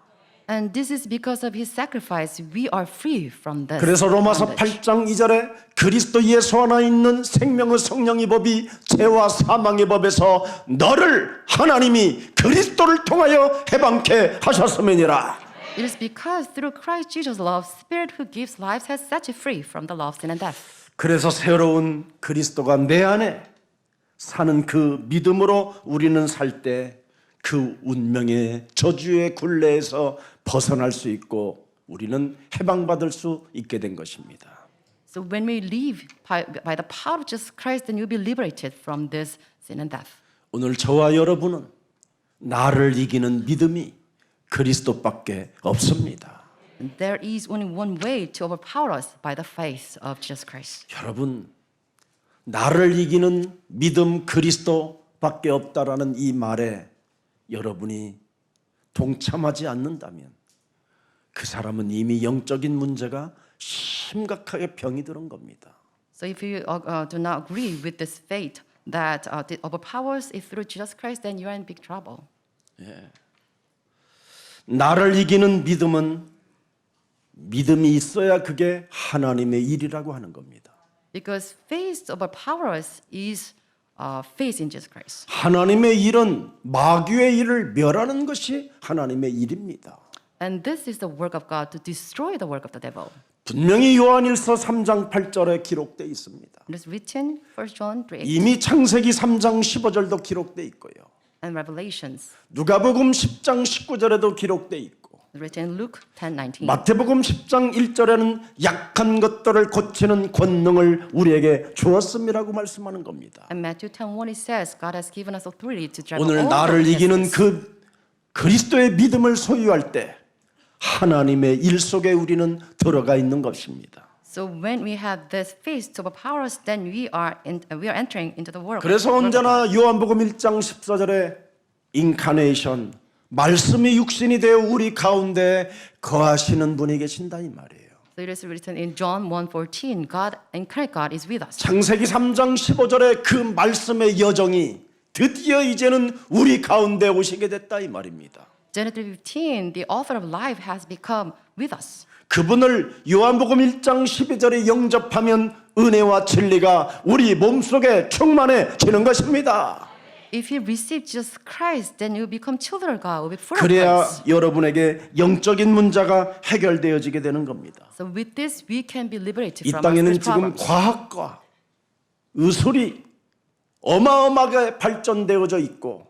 And this is because of His sacrifice we are free from this. 그래서 로마서 bondage. 8장 2절에 그리스도 예수 안에 있는 생명의 성령의 법이 죄와 사망의 법에서 너를 하나님이 그리스도를 통하여 해방케 하셨음이니라. It is because through Christ Jesus' love, Spirit who gives life has set you free from the law of sin and death. 그래서 새로운 그리스도가 내 안에 사는 그 믿음으로 우리는 살 때 그 운명의 저주의 굴레에서 벗어날 수 있고 우리는 해방받을 수 있게 된 것입니다. So when we live by the power of Jesus Christ, then you'll be liberated from this sin and death. 오늘 저와 여러분은 나를 이기는 믿음이 그리스도밖에 없습니다. And there is only one way to overpower us by the faith of Jesus Christ. 여러분, 나를 이기는 믿음 그리스도밖에 없다라는 이 말에 여러분이 동참하지 않는다면 그 사람은 이미 영적인 문제가 심각하게 병이 들은 겁니다. So if you do not agree with this faith that overpowers it through Jesus Christ, then you are in big trouble. 나를 이기는 믿음은 믿음이 있어야 그게 하나님의 일이라고 하는 겁니다. Because faith overpower us is faith in Jesus Christ. 하나님의 일은 마귀의 일을 멸하는 것이 하나님의 일입니다. And this is the work of God to destroy the work of the devil. 분명히 요한일서 3장 8절에 기록되어 있습니다. It is written 1 John 3:8 이미 창세기 3장 15절도 기록되어 있고요. and Revelations. 누가복음 10장 19절에도 기록되어 있고 Written in Luke 10:19. 마태복음 10장 1절에는 약한 것들을 고치는 권능을 우리에게 주었음이라고 말씀하는 겁니다. And Matthew 10:1 it says God has given us authority to drive 오늘 all 나를 이기는 weaknesses. 그 그리스도의 믿음을 소유할 때 하나님의 일 속에 우리는 들어가 있는 것입니다. So when we have this faith to overpower us, then we are entering into the world. 그래서 언제나 요한복음 1장 14절에 인카네이션 말씀이 육신이 되어 우리 가운데 거하시는 분이 계신다 이 말이에요. So it is written in John 1:14, God incarnate God is with us. 창세기 3장 15절에 그 말씀의 여정이 드디어 이제는 우리 가운데 오시게 됐다 이 말입니다. Genesis 15, the author of life has become with us. 그분을 요한복음 1장 12절에 영접하면 은혜와 진리가 우리 몸속에 충만해지는 것입니다. If you receive Jesus Christ, then you become children of God, will be full of 그래야 grace. 여러분에게 영적인 문제가 해결되어지게 되는 겁니다. So with this, we can be liberated 이 from our 땅에는 spiritual 지금 problems. 과학과 의술이 어마어마하게 발전되어져 있고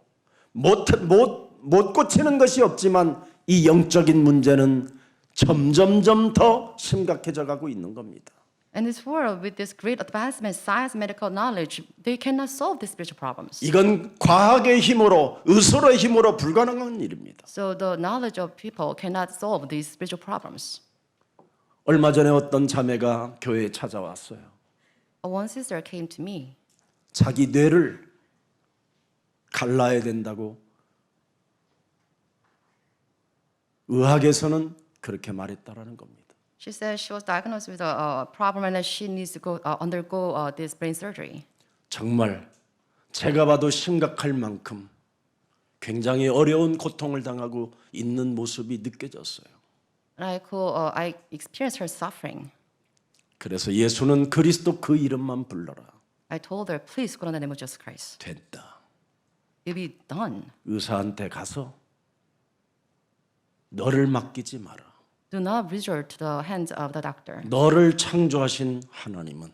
못 고치는 것이 없지만 이 영적인 문제는 점점점 더 심각해져 가고 있는 겁니다. In this world, with this great advancement, science, medical knowledge, they cannot solve these spiritual problems. 이건 과학의 힘으로 의술의 힘으로 불가능한 일입니다. So the knowledge of people cannot solve these spiritual problems. 얼마 전에 어떤 자매가 교회에 찾아왔어요. One sister came to me. 자기 뇌를 갈라야 된다고 의학에서는 그렇게 말했다라는 겁니다. She said she was diagnosed with a problem and that she needs to undergo this brain surgery. 정말 제가 봐도 심각할 만큼 굉장히 어려운 고통을 당하고 있는 모습이 느껴졌어요. I experienced her suffering. 그래서 예수는 그리스도 그 이름만 불러라. I told her, please go in the name of Jesus Christ. 됐다. It'll be done. 의사한테 가서 너를 맡기지 마라. Do not resort to the hands of the doctor. 너를 창조하신 하나님은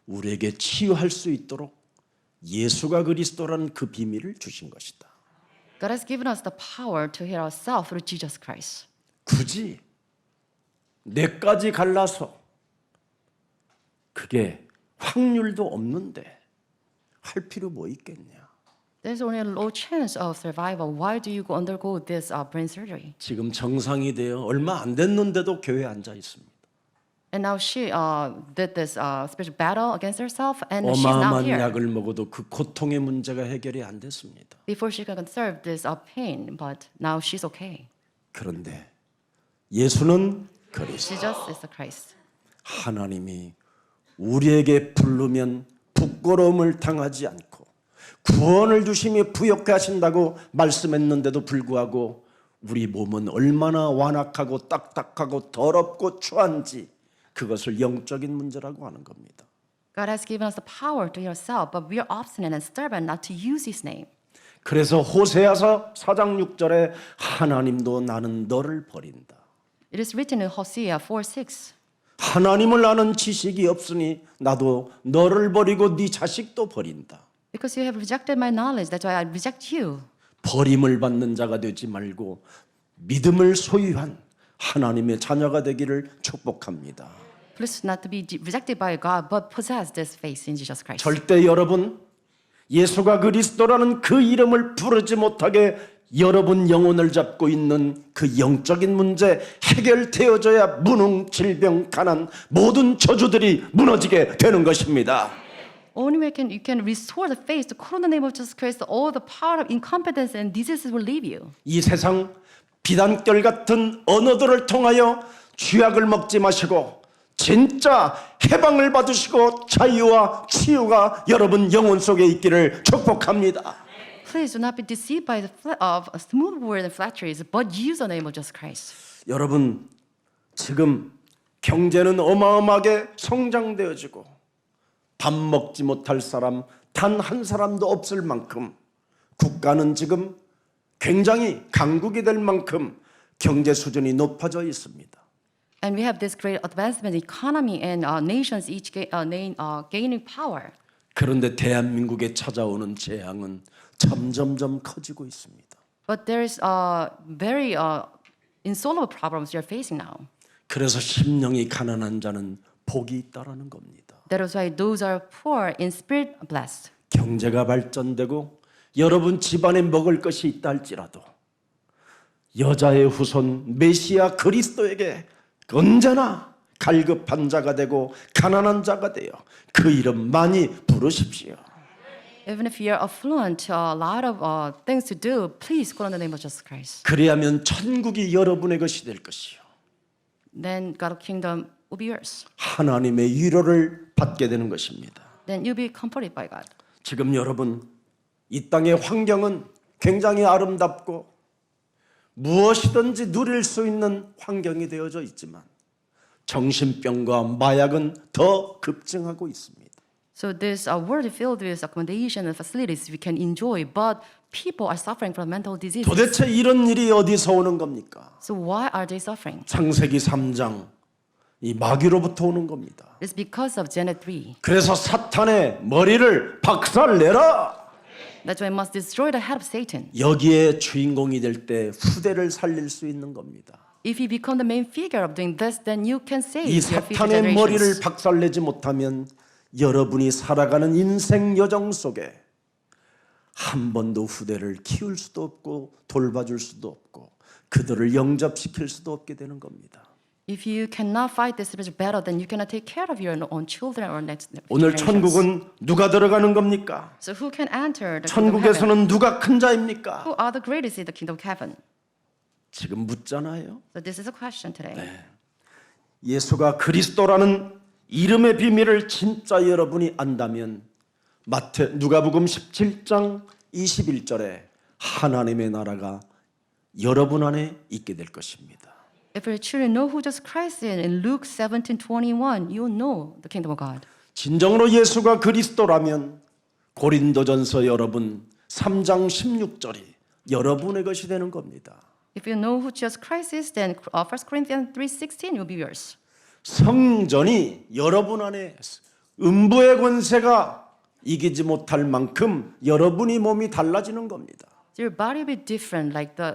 우리에게 치유할 수 있도록 예수가 그리스도라는 그 비밀을 주신 것이다. God has given us the power to heal ourselves through Jesus Christ. 굳이 뇌까지 갈라서 그게 확률도 없는데 할 필요 뭐 있겠냐. There's only a low chance of survival. Why do you undergo this brain surgery? 지금 정상이 되어 얼마 안 됐는데도 교회에 앉아 있습니다. And now she did this spiritual battle against herself, and she's now 어마어마한 here. 약을 먹어도 그 고통의 문제가 해결이 안 됐습니다. Before she could serve this pain, but now she's okay. 그런데 예수는 그리스도 Jesus is the Christ. 하나님이 우리에게 부르면 부끄러움을 당하지 않고 구원을 주시며 부욕케 하신다고 말씀했는데도 불구하고 우리 몸은 얼마나 완악하고 딱딱하고 더럽고 추한지 그것을 영적인 문제라고 하는 겁니다. God has given us the power to heal ourselves, but we are obstinate and stubborn not to use His name. 그래서 호세아서 4장 6절에 하나님도 나는 너를 버린다. It is written in Hosea 4:6. 하나님을 아는 지식이 없으니 나도 너를 버리고 네 자식도 버린다. Because you have rejected my knowledge, that's why I reject you. 버림을 받는 자가 되지 말고 믿음을 소유한 하나님의 자녀가 되기를 축복합니다. Please not to be rejected by God, but possess this faith in Jesus Christ. 절대 여러분 예수가 그리스도라는 그 이름을 부르지 못하게 여러분 영혼을 잡고 있는 그 영적인 문제 해결되어져야 무능, 질병, 가난 모든 저주들이 무너지게 되는 것입니다. Only way you can restore the faith to call on the name of Jesus Christ, all the power of incompetence and diseases will leave you. 이 세상 비단결 같은 언어들을 통하여 쥐약을 먹지 마시고 진짜 해방을 받으시고 자유와 치유가 여러분 영혼 속에 있기를 축복합니다. Please do not be deceived by of smooth words and flatteries, but use the name of Jesus Christ. 여러분 지금 경제는 어마어마하게 성장되어지고 밥 먹지 못할 사람 단 한 사람도 없을 만큼 국가는 지금 굉장히 강국이 될 만큼 경제 수준이 높아져 있습니다. And we have this great advancement in economy and nations each gaining power. 그런데 대한민국에 찾아오는 재앙은 점점점 커지고 있습니다. But there's very insoluble problems you're facing now. 그래서 심령이 가난한 자는 복이 있다라는 겁니다. That is why those are poor in spirit are blessed. 경제가 발전되고 여러분 집안에 먹을 것이 있다 할지라도 여자의 후손 메시아 그리스도에게 언제나 갈급한 자가 되고 가난한 자가 되어 그 이름 많이 부르십시오. Even if you're affluent, a lot of things to do, please call on the name of Jesus Christ. 그래야면 천국이 여러분의 것이 될 것이요. Then God's kingdom will be yours. 하나님의 위로를 받게 되는 것입니다. Then you'll be comforted by God. 지금 여러분 이 땅의 환경은 굉장히 아름답고 무엇이든지 누릴 수 있는 환경이 되어져 있지만 정신병과 마약은 더 급증하고 있습니다. So this world is filled with accommodation and facilities we can enjoy, but people are suffering from mental diseases. 도대체 이런 일이 어디서 오는 겁니까? So why are they suffering? 창세기 3장 이 마귀로부터 오는 겁니다. It's because of Genesis 3. 그래서 사탄의 머리를 박살내라. That's why we must destroy the head of Satan. 여기에 주인공이 될 때 후대를 살릴 수 있는 겁니다. If you become the main figure of doing this, then you can save 이 your future 사탄의 머리를 generations. 박살내지 못하면 여러분이 살아가는 인생 여정 속에 한 번도 후대를 키울 수도 없고 돌봐줄 수도 없고 그들을 영접시킬 수도 없게 되는 겁니다. If you cannot fight this spiritual battle, then you cannot take care of your own children or next 오늘 generations. 천국은 누가 들어가는 겁니까? So who can enter the kingdom of heaven? 천국에서는 누가 큰 자입니까? Who are the greatest in the kingdom of heaven? 지금 묻잖아요. So this is a question today. 예수가 그리스도라는 이름의 비밀을 진짜 여러분이 안다면 누가복음 17장 21절에 하나님의 나라가 여러분 안에 있게 될 것입니다. If you truly know who Jesus Christ is, in Luke 17:21, you know the kingdom of God. 진정으로 예수가 그리스도라면 고린도전서 여러분 3장 16절이 여러분의 것이 되는 겁니다. If you know who Jesus Christ is, then 1 Corinthians 3:16 will be yours. 성전이 여러분 안에 음부의 권세가 이기지 못할 만큼 여러분이 몸이 달라지는 겁니다. So your body will be different, like the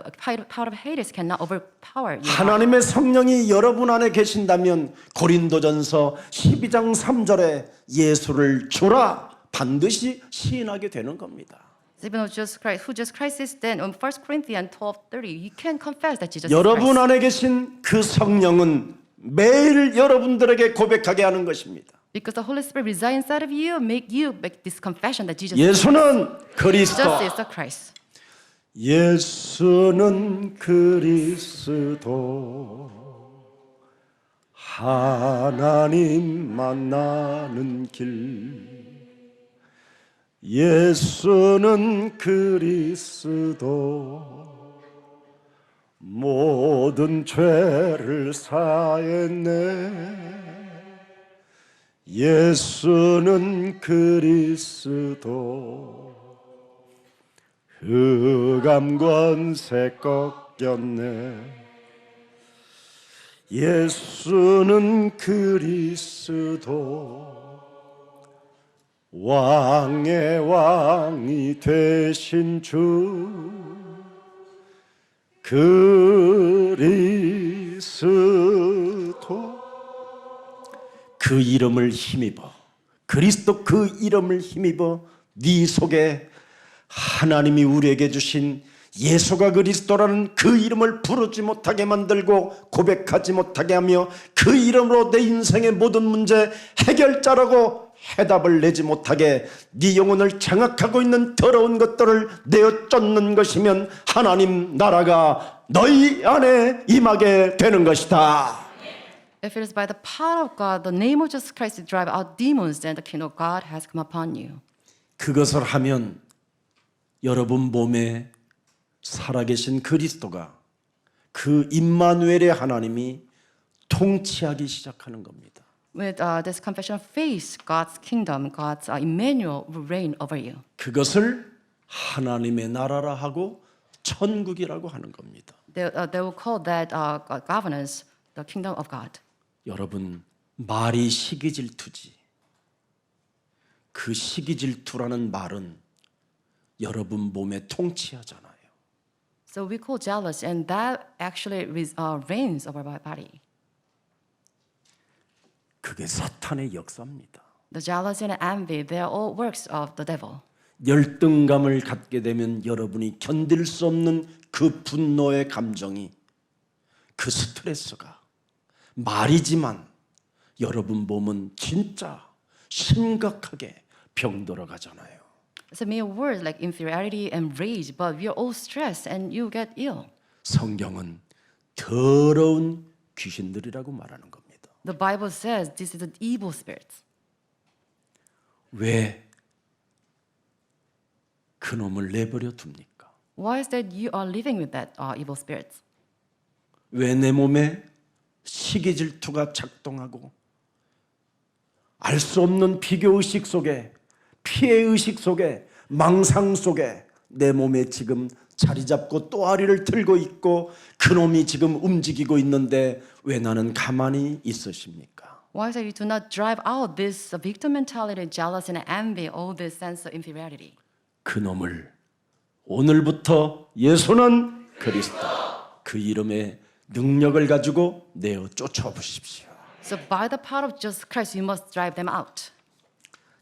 power of Hades cannot overpower you. 하나님의 성령이 여러분 안에 계신다면 고린도전서 12장 3절에 예수를 주라 반드시 시인하게 되는 겁니다. Even though who Jesus Christ is, then on 1 Corinthians 12:30, you can confess that Jesus is 여러분 Christ. 안에 계신 그 성령은 매일 여러분들에게 고백하게 하는 것입니다. Because the Holy Spirit resides inside of you, make this confession that Jesus is 예수는 그리스도. the Christ. 예수는 그리스도 하나님 만나는 길 예수는 그리스도 모든 죄를 사했네 예수는 그리스도 흑암 권세 꺾였네 예수는 그리스도 왕의 왕이 되신 주 그리스도 그 이름을 힘입어 그리스도 그 이름을 힘입어 네 속에 하나님이 우리에게 주신 예수가 그리스도라는 그 이름을 부르지 못하게 만들고 고백하지 못하게 하며 그 이름으로 내 인생의 모든 문제 해결자라고 해답을 내지 못하게 네 영혼을 장악하고 있는 더러운 것들을 내어 쫓는 것이면 하나님 나라가 너희 안에 임하게 되는 것이다. If it is by the power of God, the name of Jesus Christ to drive out demons, then the kingdom of God has come upon you. 그것을 하면 여러분 몸에 살아계신 그리스도가 그 임마누엘의 하나님이 통치하기 시작하는 겁니다. With this confession of faith, God's kingdom, God's Emmanuel will reign over you. 그것을 하나님의 나라라 하고 천국이라고 하는 겁니다. They will call that governance the kingdom of God. 여러분, 말이 시기질투지. 그 시기질투라는 말은 여러분 몸에 통치하잖아요. So we call jealous, and that actually reigns over our body. 그게 사탄의 역사입니다. The jealousy and envy, they are all works of the devil. 열등감을 갖게 되면 여러분이 견딜 수 없는 그 분노의 감정이, 그 스트레스가 말이지만 여러분 몸은 진짜 심각하게 병들어 가잖아요. It's a mere word like inferiority and rage, but we are all stressed and you get ill. 성경은 더러운 귀신들이라고 말하는 겁니다. The Bible says this is the evil spirits. 왜 그놈을 내버려 둡니까? Why is that you are living with that evil spirits? 왜 내 몸에 시기질투가 작동하고 알 수 없는 비교의식 속에, 피해의식 속에, 망상 속에 내 몸에 지금 자리 잡고 또아리를 들고 있고 그놈이 지금 움직이고 있는데 왜 나는 가만히 있으십니까? Why is that you do not drive out this victim mentality, jealousy and envy, all this sense of inferiority? 그놈을 오늘부터 예수는 그리스도 그 이름의 능력을 가지고 내어 쫓아보십시오. So by the power of Jesus Christ, you must drive them out.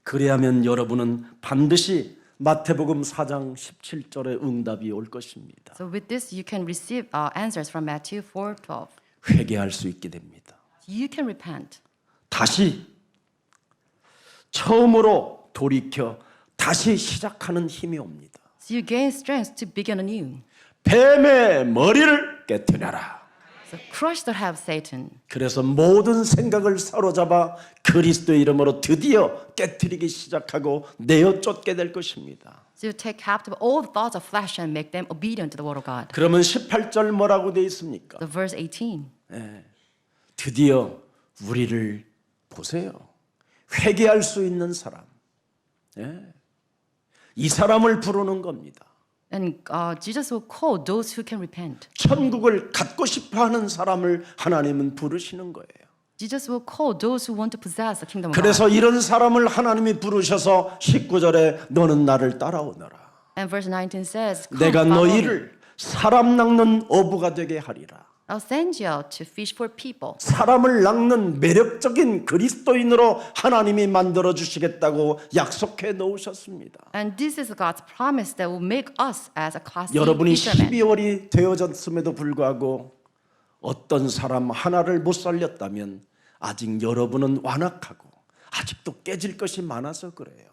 그래야면 여러분은 반드시 마태복음 4장 17절의 응답이 올 것입니다. So with this, you can receive answers from Matthew 4:12. 회개할 수 있게 됩니다. You can repent. 다시 처음으로 돌이켜 다시 시작하는 힘이 옵니다. So you gain strength to begin anew. 뱀의 머리를 깨뜨려라. So crush the head of Satan. 그래서 모든 생각을 사로잡아 그리스도의 이름으로 드디어 깨뜨리기 시작하고 내어 쫓게 될 것입니다. So you take captive all the thoughts of flesh and make them obedient to the word of God. 그러면 18절 뭐라고 되어 있습니까? The verse 18. 드디어 우리를 보세요. 회개할 수 있는 사람. 이 사람을 부르는 겁니다. And Jesus will call those who can repent. 천국을 갖고 싶어하는 사람을 하나님은 부르시는 거예요. Jesus will call those who want to possess the kingdom of God. 그래서 이런 사람을 하나님이 부르셔서 19절에 너는 나를 따라오너라. And verse 19 says, Come, 내가 follow me. 너희를 사람 낚는 어부가 되게 하리라. I'll send you out to fish for people. 사람을 낚는 매력적인 그리스도인으로 하나님이 만들어 주시겠다고 약속해 놓으셨습니다. And this is God's promise that will make us as a classy 여러분이 fisherman. 12월이 되어졌음에도 불구하고 어떤 사람 하나를 못 살렸다면 아직 여러분은 완악하고 아직도 깨질 것이 많아서 그래요.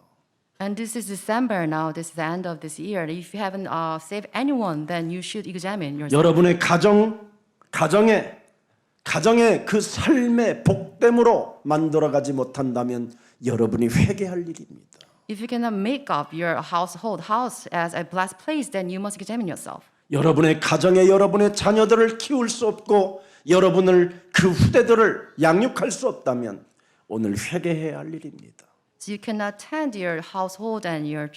And this is December now. This is the end of this year. If you haven't saved anyone, then you should examine yourself. 여러분의 가정의 그 삶의 복됨으로 만들어가지 못한다면 여러분이 회개할 일입니다. If you cannot make up your house as a blessed place, then you must examine yourself. 여러분의 가정에 여러분의 자녀들을 키울 수 없고 여러분을 그 후대들을 양육할 수 없다면 오늘 회개해야 할 일입니다. So you cannot tend your household and your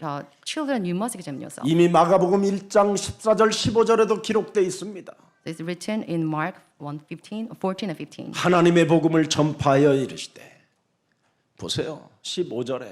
children. You must examine yourself. 이미 마가복음 1장 14절 15절에도 기록되어 있습니다. It's written in Mark 1:14 and 15. 하나님의 복음을 전파하여 이르시되 보세요. 15절에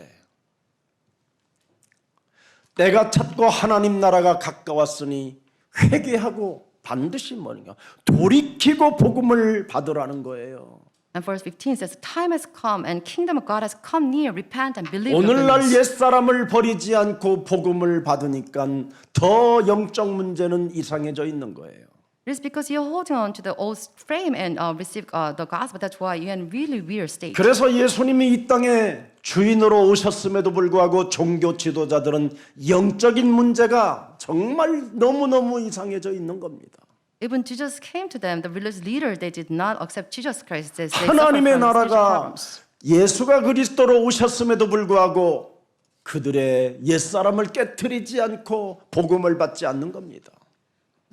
때가 찼고 하나님 나라가 가까웠으니 회개하고 반드시 뭐냐 돌이키고 복음을 받으라는 거예요. And verse 15 says, "Time has come, and kingdom of God has come near. Repent and believe." 오늘날 옛사람을 버리지 않고 복음을 받으니까 더 영적 문제는 이상해져 있는 거예요. It's because you're holding on to the old frame and receive the gospel. That's why you're in really weird state. 그래서 예수님이 이 땅에 주인으로 오셨음에도 불구하고 종교 지도자들은 영적인 문제가 정말 너무너무 이상해져 있는 겁니다. Even Jesus came to them, the religious leader, they did not accept Jesus Christ. They suffered 하나님의 from spiritual 나라가 problems. 예수가 그리스도로 오셨음에도 불구하고 그들의 옛사람을 깨트리지 않고 복음을 받지 않는 겁니다.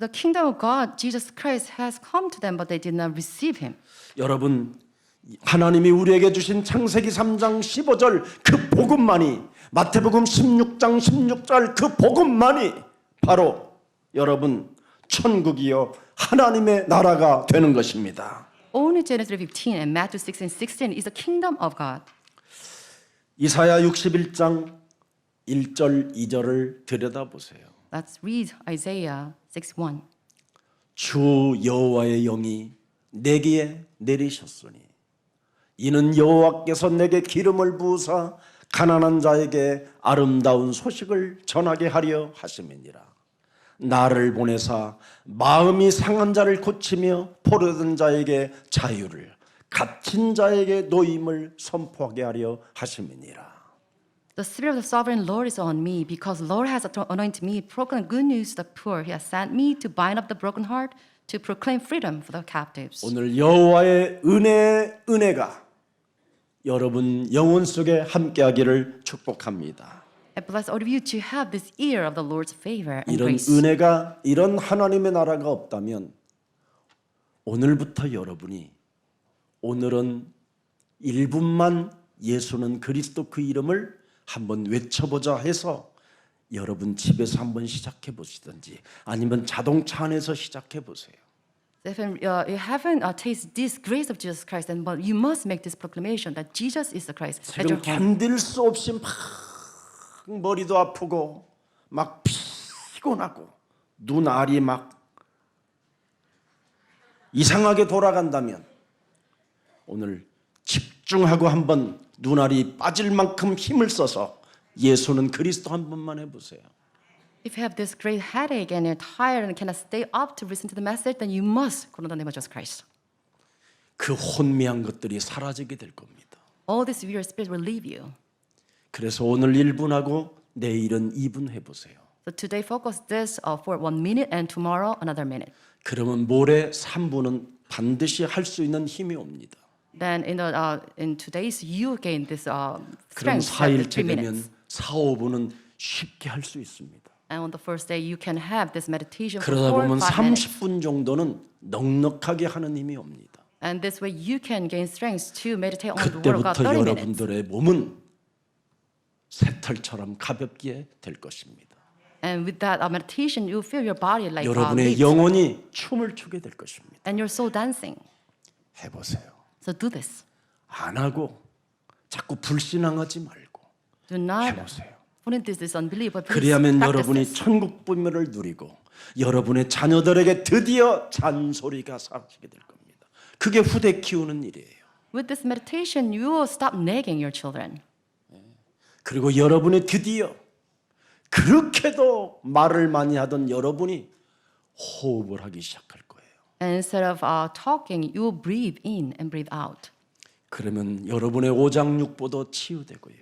The kingdom of God, Jesus Christ, has come to them, but they did not receive him. 여러분, 하나님이 우리에게 주신 창세기 3장 15절 그 복음만이, 마태복음 16장 16절 그 복음만이 바로 여러분 천국이요 하나님의 나라가 되는 것입니다. Only Genesis 15 and Matthew 16:16 is the kingdom of God. 이사야 61장 1절 2절을 들여다보세요. Let's read Isaiah 6:1. 주 여호와의 영이 내게 내리셨으니 이는 여호와께서 내게 기름을 부으사 가난한 자에게 아름다운 소식을 전하게 하려 하심이니라. 나를 보내사 마음이 상한 자를 고치며 포로된 자에게 자유를, 갇힌 자에게 노임을 선포하게 하려 하심이니라. The Spirit of the Sovereign Lord is on me, because the Lord has anointed me, proclaim good news to the poor. He has sent me to bind up the broken heart, to proclaim freedom for the captives. 오늘 여호와의 은혜가 여러분 영혼 속에 함께하기를 축복합니다. I bless all of you to have this ear of the Lord's favor and 이런 grace. 은혜가, 이런 하나님의 나라가 없다면 오늘부터 여러분이 오늘은 1분만 예수는 그리스도 그 이름을 한번 외쳐보자 해서 여러분 집에서 한번 시작해 보시든지 아니면 자동차 안에서 시작해 보세요. If you haven't tasted this grace of Jesus Christ, then but you must make this proclamation that Jesus is the Christ at 지금 your home. 견딜 수 없이 막 머리도 아프고 막 피곤하고 눈알이 막 이상하게 돌아간다면 오늘 집중하고 한번 눈알이 빠질 만큼 힘을 써서 예수는 그리스도 한 번만 해보세요. If you have this great headache and you're tired and cannot stay up to listen to the message, then you must call on the name of Jesus Christ. 그 혼미한 것들이 사라지게 될 겁니다. All this weird spirit will leave you. 그래서 오늘 1분하고 내일은 2분 해보세요. So today focus this for 1 minute and tomorrow another minute. 그러면 모레 3분은 반드시 할 수 있는 힘이 옵니다. Then in today's you gain this 그럼 strength at 4일째 3 되면 minutes. 4, 5분은 쉽게 할 수 있습니다. And on the first day you can have this meditation for 그러다 4 or 보면 5 minutes. 30분 정도는 넉넉하게 하는 힘이 옵니다. And this way you can gain strength to meditate on the word of God 그때부터 30 minutes. 여러분들의 몸은 새털처럼 가볍게 될 것입니다. And with that meditation you feel your body like 여러분의 leaves. 영혼이 춤을 추게 될 것입니다. And your soul dancing. 해보세요. So do this. 안 하고 자꾸 불신앙하지 말고 Do not 해보세요. fall into this unbelief, but please 그리하면 practice 여러분이 this. 천국 분별을 누리고 여러분의 자녀들에게 드디어 잔소리가 사라지게 될 겁니다. 그게 후대 키우는 일이에요. With this meditation, you will stop nagging your children. 그리고 여러분이 드디어 그렇게도 말을 많이 하던 여러분이 호흡을 하기 시작할 거예요. And instead of talking, you will breathe in and breathe out. 그러면 여러분의 오장육부도 치유되고요.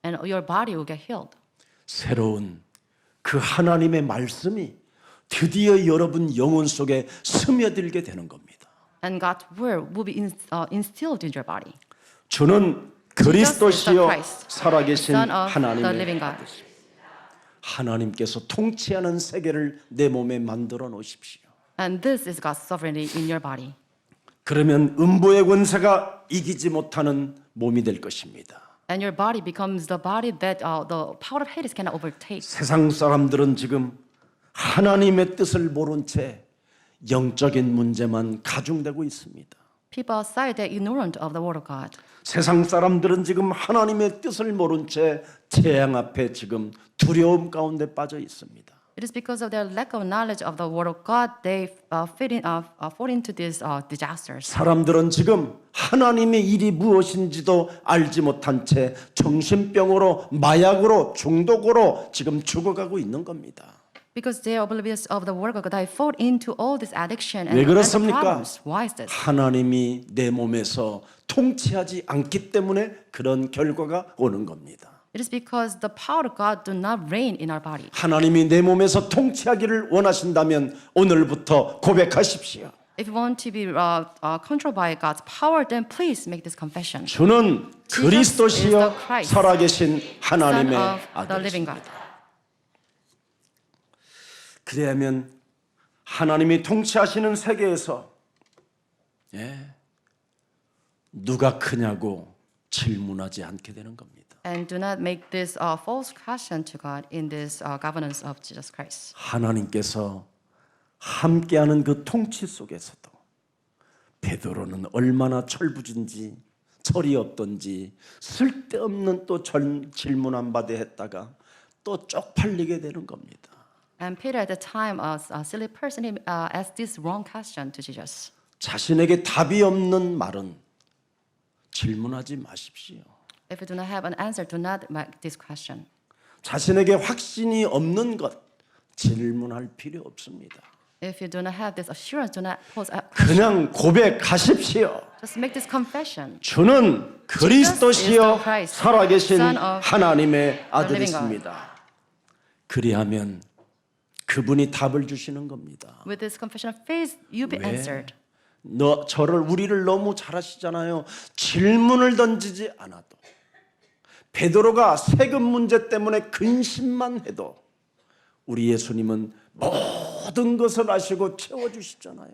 And your body will get healed. 새로운 그 하나님의 말씀이 드디어 여러분 영혼 속에 스며들게 되는 겁니다. And God's word will be instilled in your body. 주는 Jesus is the 그리스도시요 Christ, 살아계신 Son of the 하나님의 living God. 아들이십니다. 하나님께서 통치하는 세계를 내 몸에 만들어 놓으십시오. And this is God's sovereignty in your body. 그러면 음부의 권세가 이기지 못하는 몸이 될 것입니다. And your body becomes the body that the power of Hades cannot overtake. 세상 사람들은 지금 하나님의 뜻을 모른 채 영적인 문제만 가중되고 있습니다. People outside, they're ignorant of the word of God. 세상 사람들은 지금 하나님의 뜻을 모른 채 재앙 앞에 지금 두려움 가운데 빠져 있습니다. It is because of their lack of knowledge of the word of God, they fall into these disasters. 사람들은 지금 하나님의 일이 무엇인지도 알지 못한 채 정신병으로 마약으로 중독으로 지금 죽어가고 있는 겁니다. Because they are oblivious of the word of God, they fall into all this addiction and 왜 mental 그렇습니까? problems. Why is this? 하나님이 내 몸에서 통치하지 않기 때문에 그런 결과가 오는 겁니다. It is because the power of God do not reign in our body. 하나님이 내 몸에서 통치하기를 원하신다면 오늘부터 고백하십시오. If you want to be controlled by God's power, then please make this confession. 주는 그리스도시요 is the Christ, 살아계신 하나님의 Son of the living God. 아들이십니다. 그래야면 하나님이 통치하시는 세계에서 누가 크냐고 질문하지 않게 되는 겁니다. And do not make this false question to God in this governance of Jesus Christ. 하나님께서 함께하는 그 통치 속에서도 베드로는 얼마나 철부진지 철이 없던지 쓸데없는 또 질문 한 바대 했다가 또 쪽팔리게 되는 겁니다. And Peter at the time was a silly person. He asked this wrong question to Jesus. 자신에게 답이 없는 말은 질문하지 마십시오. If you do not have an answer, do not make this question. 자신에게 확신이 없는 것 질문할 필요 없습니다. If you do not have this assurance, do not pose a question. 그냥 고백하십시오. Just make this confession. 주는 그리스도시요 Christ, 살아계신 Son of 하나님의 the living 아들이십니다. 그리하면 그분이 답을 주시는 겁니다. With this confession of faith, you'll be 왜? answered. 우리를 너무 잘 아시잖아요. 질문을 던지지 않아도 베드로가 세금 문제 때문에 근심만 해도 우리 예수님은 모든 것을 아시고 채워주시잖아요.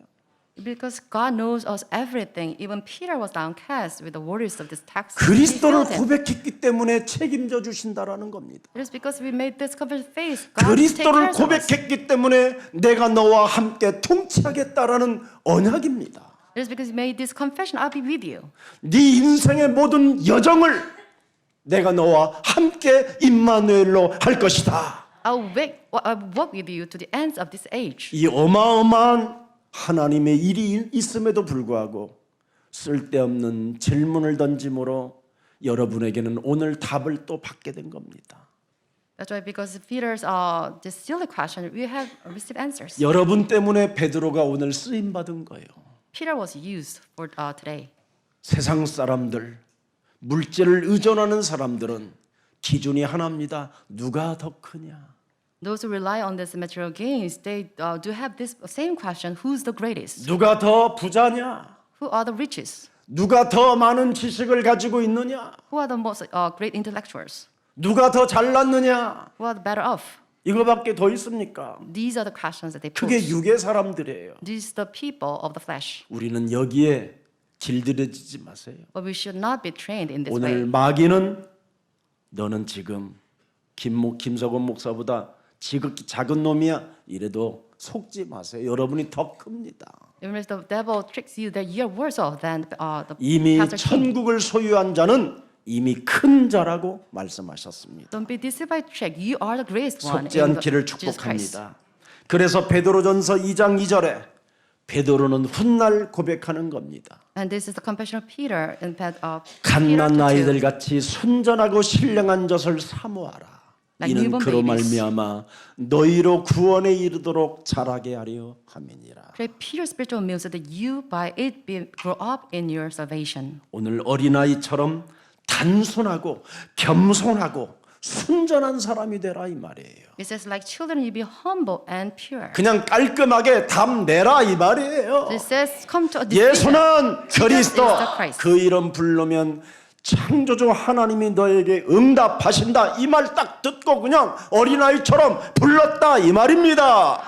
Because God knows us everything. Even Peter was downcast with the worries of this tax. 그리스도를 고백했기 때문에 책임져 주신다라는 겁니다. It is because we made this confession of faith. God will take 그리스도를 care of us. 고백했기 때문에 내가 너와 함께 통치하겠다라는 언약입니다. It is because we made this confession. I'll be with you. 네 인생의 모든 여정을 내가 너와 함께 임마누엘로 할 것이다. I'll walk with you to the ends of this age. 이 어마어마한 하나님의 일이 있음에도 불구하고 쓸데없는 질문을 던짐으로 여러분에게는 오늘 답을 또 받게 된 겁니다. That's why because Peter's this silly question, we have received answers. 여러분 때문에 베드로가 오늘 쓰임 받은 거예요. Peter was used for today. 세상 사람들, 물질을 의존하는 사람들은 기준이 하나입니다. 누가 더 크냐? Those who rely on this material gains, they do have this same question: Who's the greatest? 누가 더 부자냐? Who are the richest? 누가 더 많은 지식을 가지고 있느냐? Who are the most great intellectuals? 누가 더 잘났느냐? Who are the better off? 이거밖에 더 있습니까? These are the questions that they 그게 pose. 육의 사람들이에요. These are the people of the flesh. 우리는 여기에 길들여지지 마세요. But we should not be trained in this 오늘 way. 마귀는 너는 지금 김석원 목사보다 지극히 작은 놈이야. 이래도 속지 마세요. 여러분이 더 큽니다. Even if the devil tricks you that you're worse off than the 이미 Pastor King. 천국을 소유한 자는 이미 큰 자라고 말씀하셨습니다. Don't be deceived by trick. You are the greatest one 속지 in 않기를 Jesus Christ. 축복합니다. 그래서 베드로전서 2장 2절에 베드로는 훗날 고백하는 겁니다. And this is the confession of Peter in 갓난 Peter 아이들 2. 같이 순전하고 신령한 젖을 사모하라. Like 이는 newborn 그로 babies. 말미암아 너희로 구원에 이르도록 자라게 하려 함이니라. Pray Peter's spiritual meal so that you by it grow up in your salvation. 오늘 어린아이처럼 단순하고 겸손하고 순전한 사람이 되라 이 말이에요. It says like children you be humble and pure. 그냥 깔끔하게 답 내라 이 말이에요. It says come to a decision. 예수는 그리스도 is the Christ. 그 이름 부르면 창조주 하나님이 너에게 응답하신다 이 말 딱 듣고 그냥 어린아이처럼 불렀다 이 말입니다.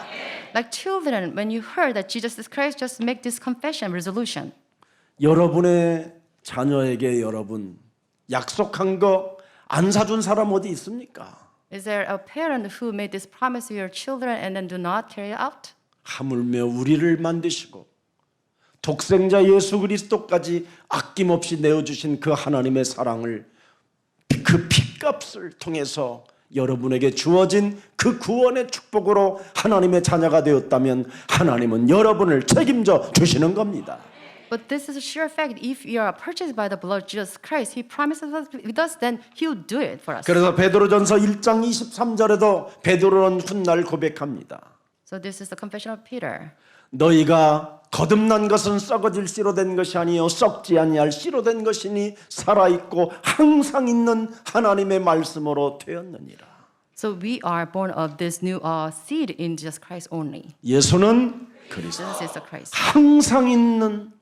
Like children, when you heard that Jesus is Christ, just make this confession resolution. 여러분의 자녀에게 여러분 약속한 거 안 사준 사람 어디 있습니까? Is there a parent who made this promise to your children and then do not carry it out? 하물며 우리를 만드시고 독생자 예수 그리스도까지 아낌없이 내어주신 그 하나님의 사랑을 그 핏값을 통해서 여러분에게 주어진 그 구원의 축복으로 하나님의 자녀가 되었다면 하나님은 여러분을 책임져 주시는 겁니다. But this is a sure fact. If you are purchased by the blood of Jesus Christ, He promises us with us, then He'll do it for us. 그래서 베드로전서 1장 23절에도 베드로는 훗날 고백합니다. So this is the confession of Peter. 너희가 거듭난 것은 썩어질 씨로 된 것이 아니요 썩지 아니할 씨로 된 것이니 살아있고 항상 있는 하나님의 말씀으로 되었느니라. So we are born of this new seed in Jesus Christ only. 예수는 그리스도 Jesus is the Christ. 항상 있는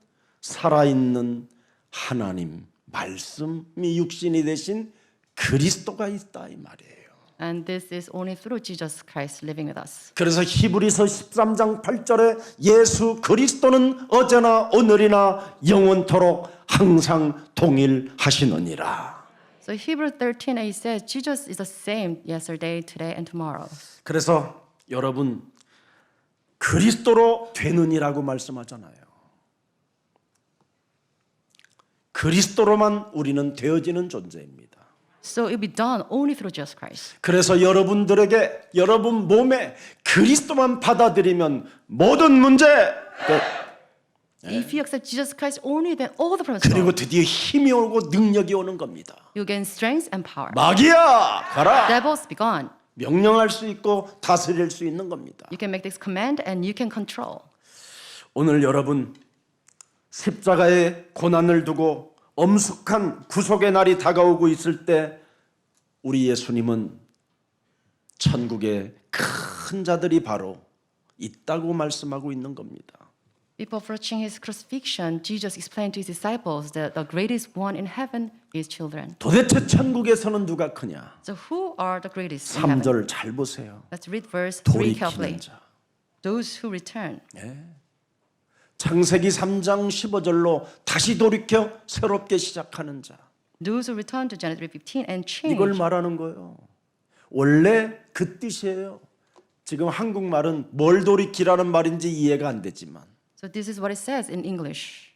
살아있는 하나님 말씀이 육신이 되신 그리스도가 있다 이 말이에요. And this is only through Jesus Christ living with us. 그래서 히브리서 13장 8절에 예수 그리스도는 어제나 오늘이나 영원토록 항상 동일하시느니라. So Hebrew 13:8 says Jesus is the same yesterday, today, and tomorrow. 그래서 여러분 그리스도로 되느니라고 말씀하잖아요. 그리스도로만 우리는 되어지는 존재입니다. So it will be done only through Jesus Christ. 그래서 여러분들에게 여러분 몸에 그리스도만 받아들이면 모든 문제 끝. If you accept Jesus Christ only, then all the promises. 그리고 드디어 힘이 오고 능력이 오는 겁니다. You gain strength and power. 마귀야 가라. Devils be gone. 명령할 수 있고 다스릴 수 있는 겁니다. You can make this command and you can control. 오늘 여러분 십자가의 고난을 두고 엄숙한 구속의 날이 다가오고 있을 때 우리 예수님은 천국에 큰 자들이 바로 있다고 말씀하고 있는 겁니다. Before approaching his crucifixion, Jesus explained to his disciples that the greatest one in heaven is children. 도대체 천국에서는 누가 크냐? So who are the greatest in heaven? 3절 잘 보세요. Let's read verse 3 carefully. 돌이키는 자. Those who return. 창세기 3장 15절로 다시 돌이켜 새롭게 시작하는 자. Those who return to Genesis 15 and change. 이걸 말하는 거예요. 원래 그 뜻이에요. 지금 한국말은 뭘 돌이키라는 말인지 이해가 안 되지만 So this is what it says in English.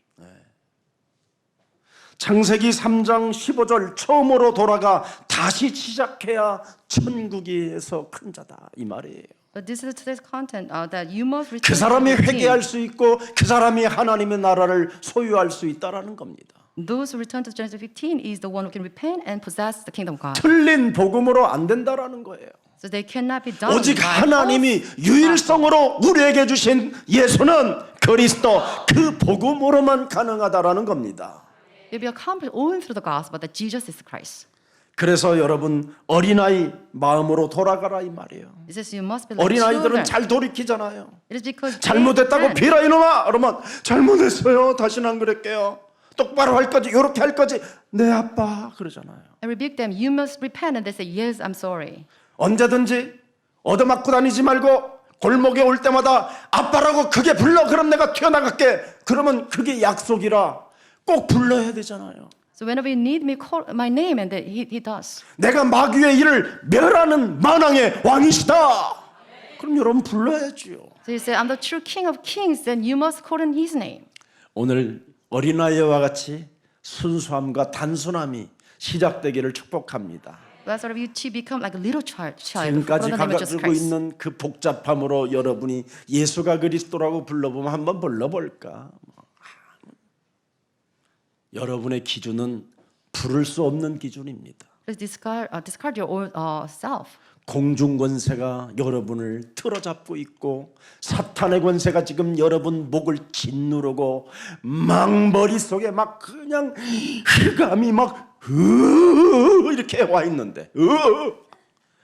창세기 3장 15절 처음으로 돌아가 다시 시작해야 천국에서 큰 자다 이 말이에요. But this is today's content that you must return. 그 사람이 to the 회개할 수 있고 그 사람이 하나님의 나라를 소유할 수 있다라는 겁니다. Those who return to Genesis 15 is the one who can repent and possess the kingdom of God. 틀린 복음으로 안 된다라는 거예요. So they cannot be done. 오직 by 하나님이 유일성으로 우리에게 주신 예수는 그리스도 그 복음으로만 가능하다라는 겁니다. It will be accomplished only through the gospel that Jesus is Christ. 그래서 여러분 어린아이 마음으로 돌아가라 이 말이에요. It says you must be like 어린아이들은 children. 잘 돌이키잖아요. It is because 잘못했다고 they 비라 이놈아 그러면 잘못했어요. 다시는 안 그럴게요. 똑바로 할 거지 이렇게 할 거지 네 아빠 그러잖아요. and rebuke them. You must repent, and they say, "Yes, I'm sorry." 언제든지 얻어맞고 다니지 말고 골목에 올 때마다 아빠라고 크게 불러 그럼 내가 튀어나갈게 그러면 그게 약속이라 꼭 불러야 되잖아요. So whenever you need me, call my name, and he does. 내가 마귀의 일을 멸하는 만왕의 왕이시다. 그럼 여러분 불러야지요. So you say, "I'm the true King of Kings," then you must call in His name. 오늘 어린아이와 같이 순수함과 단순함이 시작되기를 축복합니다. Blessed are you to become like a little child. 지금까지 for the name of Jesus 가지고 Christ. 있는 그 복잡함으로 여러분이 예수가 그리스도라고 불러보면 한번 불러볼까? 여러분의 기준은 부를 수 없는 기준입니다. Please discard your old self. 공중 권세가 여러분을 틀어잡고 있고 사탄의 권세가 지금 여러분 목을 짓누르고 막 머릿속에 막 그냥 흑암이 막 이렇게 와 있는데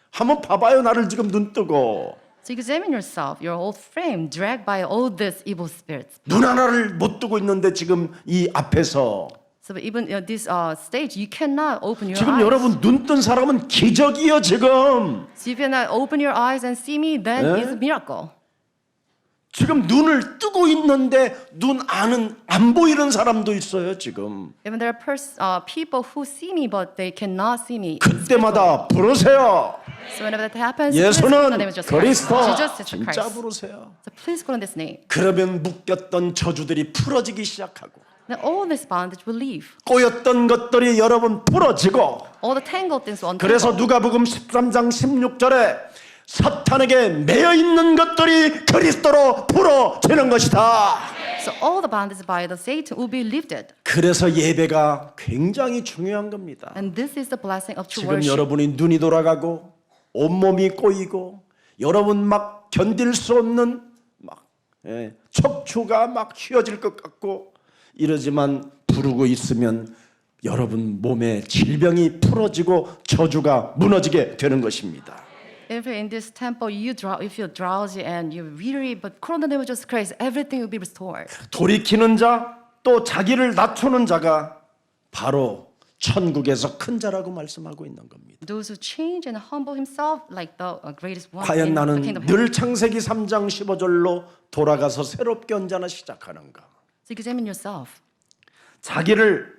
한번 봐봐요. 나를 지금 눈 뜨고 So examine yourself, your whole frame, dragged by all these evil spirits. 눈 하나를 못 뜨고 있는데 지금 이 앞에서 So even this stage, you cannot open your 지금 eyes. 여러분 눈 뜬 사람은 기적이요 지금. So if you cannot open your eyes and see me, then it's a miracle. 지금 눈을 뜨고 있는데 눈 안은 안 보이는 사람도 있어요 지금. Even there are people who see me, but they cannot see me. 그때마다 부르세요. So whenever that happens, please call on the name 예수는 of Jesus Christ. 그리스도. Jesus is 진짜 Christ. 부르세요. So please call on this name. 그러면 묶였던 저주들이 풀어지기 시작하고 Then all this bondage will leave. 꼬였던 것들이 여러분 풀어지고 All the tangled things will 그래서 untangle. 누가복음 13장 16절에 사탄에게 매여 있는 것들이 그리스도로 풀어지는 것이다. So all the bondage by the Satan will be lifted. 그래서 예배가 굉장히 중요한 겁니다. And this is the blessing of true 지금 worship. 여러분이 눈이 돌아가고 온몸이 꼬이고 여러분 막 견딜 수 없는 막 척추가 막 휘어질 것 같고 이러지만 부르고 있으면 여러분 몸에 질병이 풀어지고 저주가 무너지게 되는 것입니다. If in this temple you feel drowsy and you're weary, but call on the name of Jesus Christ, everything will be restored. 돌이키는 자 또 자기를 낮추는 자가 바로 천국에서 큰 자라고 말씀하고 있는 겁니다. Those who change and humble himself like the greatest one 과연 in the 나는 kingdom of heaven. 늘 창세기 3장 15절로 돌아가서 새롭게 언제나 시작하는가? So examine yourself. 자기를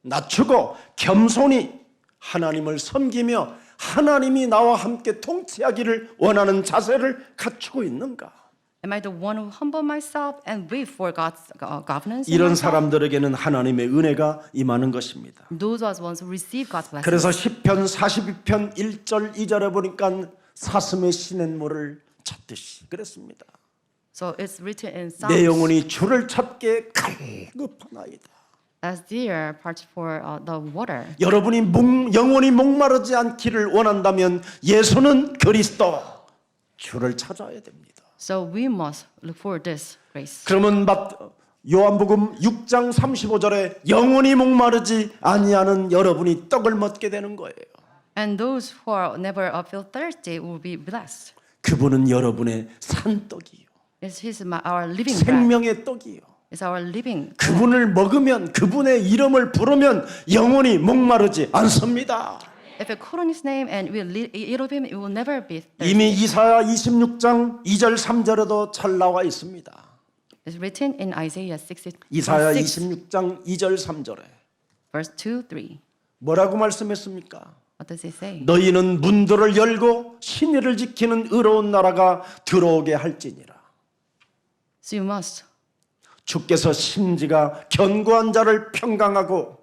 낮추고 겸손히 하나님을 섬기며 하나님이 나와 함께 통치하기를 원하는 자세를 갖추고 있는가? Am I the one who humble myself and wait for God's governance? in 이런 myself? 사람들에게는 하나님의 은혜가 임하는 것입니다. Those are the ones who receive God's blessing. 그래서 시편 42편 1절 2절에 보니까 사슴의 시냇물을 찾듯이 그랬습니다. So it's written in 내 Psalms, 영혼이 주를 찾게 갈급하나이다. as deer parts for the water. 여러분이 영원히 목마르지 않기를 원한다면 예수는 그리스도 주를 찾아야 됩니다. So we must look for this grace. 그러면 요한복음 6장 35절에 영원히 목마르지 아니하는 여러분이 떡을 먹게 되는 거예요. And those who are never feel thirsty will be blessed. 그분은 여러분의 산떡이요. He's our living bread. 생명의 떡이요. It's our living. 그분을 먹으면 그분의 이름을 부르면 영원히 목마르지 않습니다. If we call on His name and we eat of Him, it will never be thirsty. 이미 이사야 26장 2절 3절에도 잘 나와 있습니다. It's written in Isaiah 60, 이사야 6, 26장 2절 3절에 verse 2, 3. 뭐라고 말씀했습니까? What does it say? 너희는 문들을 열고 신의를 지키는 의로운 나라가 들어오게 할지니라. So you must. 주께서 심지가 견고한 자를 평강하고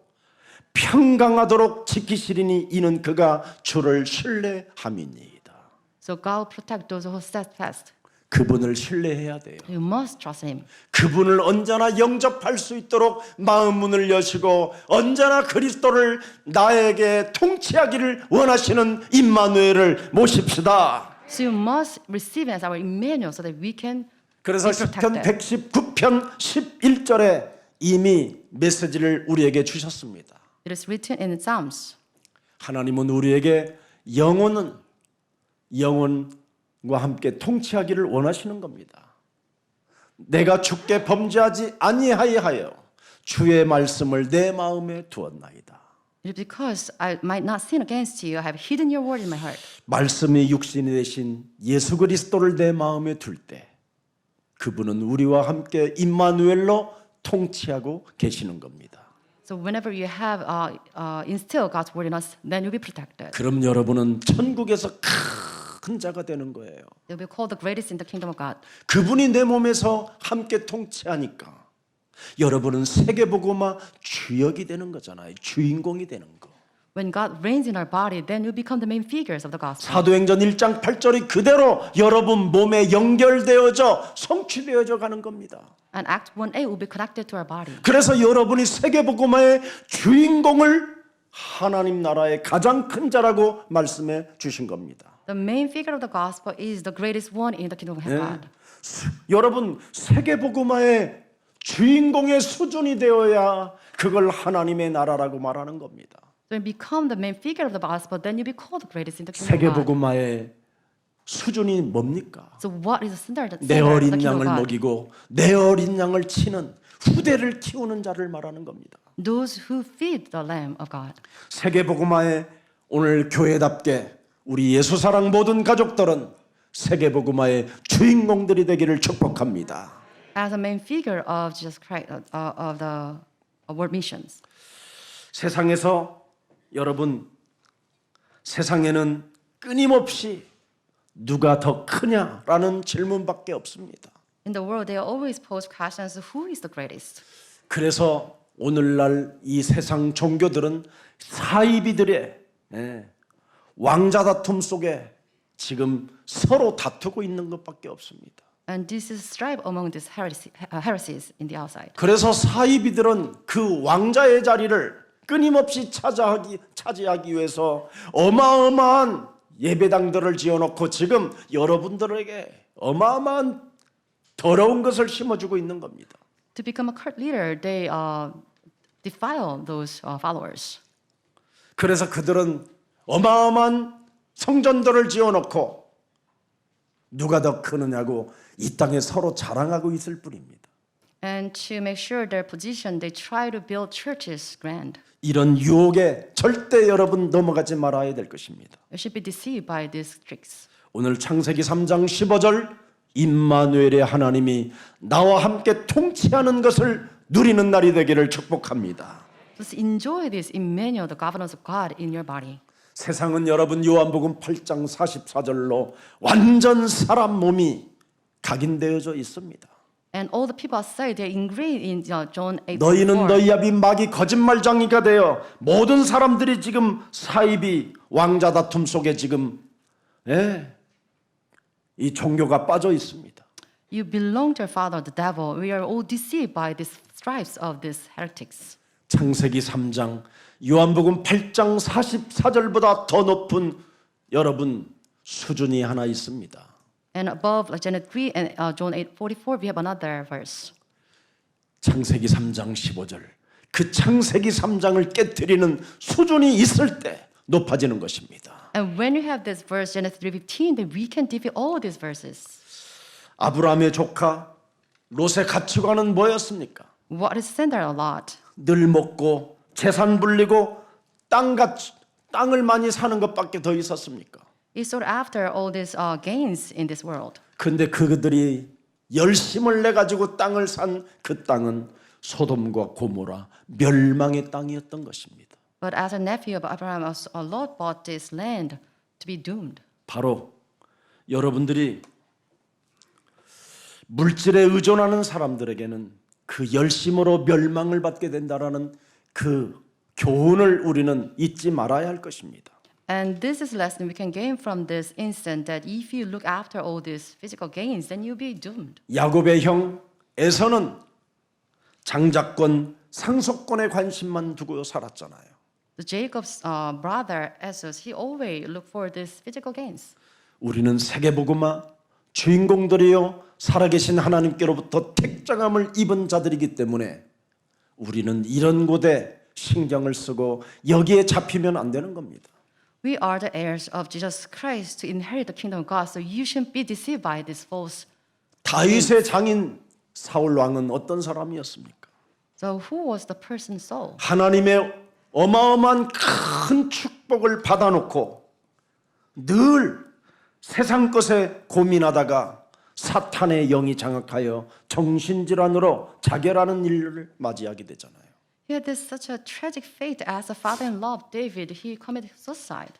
평강하도록 지키시리니 이는 그가 주를 신뢰함이니이다. So God will protect those who stand fast. 그분을 신뢰해야 돼요. You must trust Him. 그분을 언제나 영접할 수 있도록 마음 문을 여시고 언제나 그리스도를 나에게 통치하기를 원하시는 임마누엘을 모십시다. So you must receive Him as our Emmanuel so that we can 그래서 be 시편 protected. 119편 11절에 이미 메시지를 우리에게 주셨습니다. It is written in Psalms. 하나님은 우리에게 영원과 함께 통치하기를 원하시는 겁니다. 내가 주께 범죄하지 아니하여 주의 말씀을 내 마음에 두었나이다. It is because I might not sin against you, I have hidden your word in my heart. 말씀이 육신이 되신 예수 그리스도를 내 마음에 둘 때 그분은 우리와 함께 임마누엘로 통치하고 계시는 겁니다. So whenever you have instill God's word in us, then you'll be protected. 그럼 여러분은 천국에서 큰 자가 되는 거예요. You'll be called the greatest in the kingdom of God. 그분이 내 몸에서 함께 통치하니까 여러분은 세계복음화 주역이 되는 거잖아요. 주인공이 되는 거. When God reigns in our body, then you become the main figures of the gospel. 사도행전 1장 8절이 그대로 여러분 몸에 연결되어져 성취되어져 가는 겁니다. And Act 1:8 will be connected to our body. 그래서 여러분이 세계복음화의 주인공을 하나님 나라의 가장 큰 자라고 말씀해 주신 겁니다. The main figure of the gospel is the greatest one in the kingdom of God. 여러분 세계복음화의 주인공의 수준이 되어야 그걸 하나님의 나라라고 말하는 겁니다. So when you become the main figure of the gospel, then you be called the greatest in the kingdom of God. 세계복음화의 수준이 뭡니까? So what is the standard 내 of the 어린 kingdom 양을 of God? 먹이고 내 어린 양을 치는 후대를 키우는 자를 말하는 겁니다. Those who feed the lamb of God. 세계복음화의 오늘 교회답게 우리 예수사랑 모든 가족들은 세계복음화의 주인공들이 되기를 축복합니다. As a main figure of Jesus Christ of the world missions. 세상에서 여러분 세상에는 끊임없이 누가 더 크냐라는 질문밖에 없습니다. In the world, they always pose questions: Who is the greatest? 그래서 오늘날 이 세상 종교들은 사이비들의 왕자 다툼 속에 지금 서로 다투고 있는 것밖에 없습니다. And this is strife among these heresies in the outside. 그래서 사이비들은 그 왕자의 자리를 끊임없이 차지하기 위해서 어마어마한 예배당들을 지어놓고 지금 여러분들에게 어마어마한 더러운 것을 심어주고 있는 겁니다. To become a cult leader, they defile those followers. 그래서 그들은 어마어마한 성전들을 지어놓고 누가 더 크느냐고 이 땅에 서로 자랑하고 있을 뿐입니다. And to make sure their position, they try to build churches grand. 이런 유혹에 절대 여러분 넘어가지 말아야 될 것입니다. You should be deceived by these tricks. 오늘 창세기 3장 15절 임마누엘의 하나님이 나와 함께 통치하는 것을 누리는 날이 되기를 축복합니다. Just enjoy this Emmanuel, the governance of God in your body. 세상은 여러분 요한복음 8장 44절로 완전 사람 몸이 각인되어져 있습니다. And all the people outside, they're engraved in John 8. 너희는 너희 아비 마귀 거짓말장이가 되어 모든 사람들이 지금 사이비 왕자 다툼 속에 지금 이 종교가 빠져 있습니다. You belong to your father, the devil. We are all deceived by these stripes of these heretics. 창세기 3장 요한복음 8장 44절보다 더 높은 여러분 수준이 하나 있습니다. And above Genesis 3 and John 8:44, we have another verse. 창세기 3장 15절. 그 창세기 3장을 깨트리는 수준이 있을 때 높아지는 것입니다. And when you have this verse, Genesis 3:15, then we can defeat all these verses. 아브라함의 조카 롯의 가치관은 뭐였습니까? What is centered a lot? 늘 먹고 재산 불리고 땅을 많이 사는 것밖에 더 있었습니까? It's sought after all these gains in this world. 근데 그들이 열심을 내 가지고 땅을 산 그 땅은 소돔과 고모라 멸망의 땅이었던 것입니다. But as a nephew of Abraham, Lot bought this land to be doomed. 바로 여러분들이 물질에 의존하는 사람들에게는 그 열심으로 멸망을 받게 된다라는 그 교훈을 우리는 잊지 말아야 할 것입니다. And this is a lesson we can gain from this instant that if you look after all these physical gains, then you'll be doomed. 야곱의 형 에서는 장자권, 상속권에 관심만 두고 살았잖아요. The Jacob's brother Esau, he always looked for these physical gains. 우리는 세계복음화 주인공들이요 살아계신 하나님께로부터 택정함을 입은 자들이기 때문에 우리는 이런 곳에 신경을 쓰고 여기에 잡히면 안 되는 겁니다. We are the heirs of Jesus Christ to inherit the kingdom of God, so you shouldn't be deceived by this false. 다윗의 장인 사울 왕은 어떤 사람이었습니까? So who was the person Saul? 하나님의 어마어마한 큰 축복을 받아놓고 늘 세상 것에 고민하다가 사탄의 영이 장악하여 정신질환으로 자결하는 일을 맞이하게 되잖아요. He had this such a tragic fate as a father-in-law of David. He committed suicide.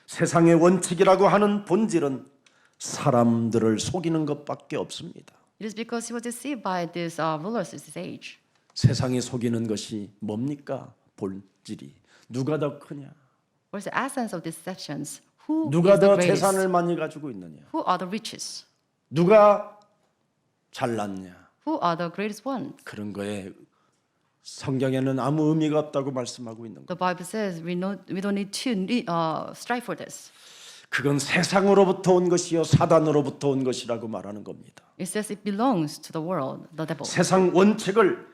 세상의 원칙이라고 하는 본질은 사람들을 속이는 것밖에 없습니다. It is because he was deceived by these rulers of his age. 세상이 속이는 것이 뭡니까? 본질이 누가 더 크냐? What is the essence of deceptions? Who 누가 is the 더 greatest? 재산을 많이 가지고 있느냐? Who are the richest? 누가 잘났냐? Who are the greatest ones? 그런 거에 성경에는 아무 의미가 없다고 말씀하고 있는 거예요. The Bible says we don't need to strive for this. 그건 세상으로부터 온 것이요 사단으로부터 온 것이라고 말하는 겁니다. It says it belongs to the world, the devil. 세상 원칙을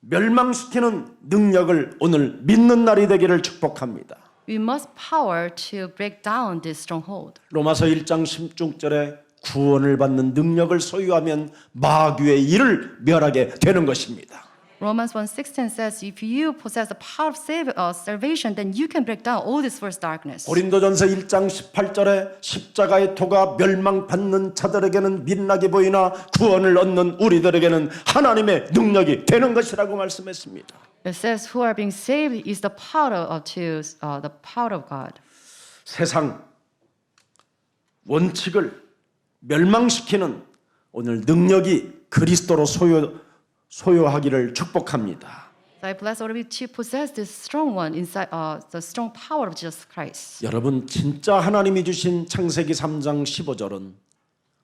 멸망시키는 능력을 오늘 믿는 날이 되기를 축복합니다. We must power to break down this stronghold. 로마서 1장 16절에 구원을 받는 능력을 소유하면 마귀의 일을 멸하게 되는 것입니다. Romans 1:16 says, if you possess the power of salvation, then you can break down all this first darkness. 고린도전서 1장 18절에 십자가의 토가 멸망받는 자들에게는 민나게 보이나 구원을 얻는 우리들에게는 하나님의 능력이 되는 것이라고 말씀했습니다. It says, who are being saved is the power of God. 세상 원칙을 멸망시키는 오늘 능력이 그리스도로 소유하기를 축복합니다. So I bless all of you to possess this strong one inside the strong power of Jesus Christ. 여러분 진짜 하나님이 주신 창세기 3장 15절은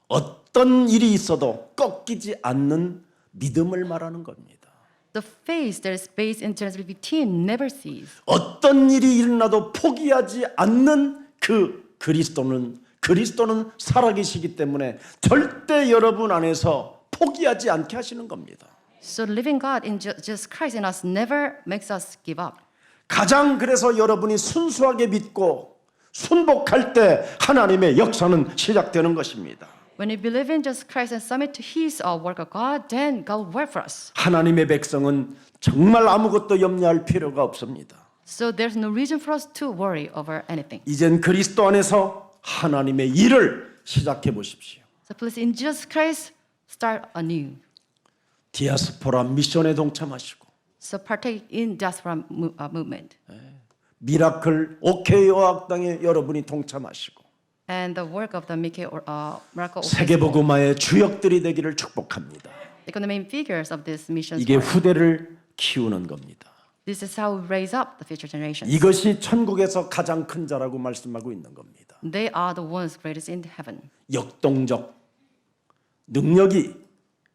어떤 일이 있어도 꺾이지 않는 믿음을 말하는 겁니다. The faith that is based in Genesis 15 never ceases. 어떤 일이 일어나도 포기하지 않는 그 그리스도는 살아계시기 때문에 절대 여러분 안에서 포기하지 않게 하시는 겁니다. So the living God in Jesus Christ in us never makes us give up. 가장 그래서 여러분이 순수하게 믿고 순복할 때 하나님의 역사는 시작되는 것입니다. When we believe in Jesus Christ and submit to His work of God, then God will work for us. 하나님의 백성은 정말 아무것도 염려할 필요가 없습니다. So there's no reason for us to worry over anything. 이젠 그리스도 안에서 하나님의 일을 시작해 보십시오. So please, in Jesus Christ, start anew. 디아스포라 미션에 동참하시고 So partake in diaspora movement. 미라클 OK 어학당에 여러분이 동참하시고 And the work of the Miracle 세계복음화의 주역들이 되기를 축복합니다. become the main figures of this mission. 이게 후대를 키우는 겁니다. This is how we raise up the future generations. 이것이 천국에서 가장 큰 자라고 말씀하고 있는 겁니다. They are the ones greatest in heaven. 역동적 능력이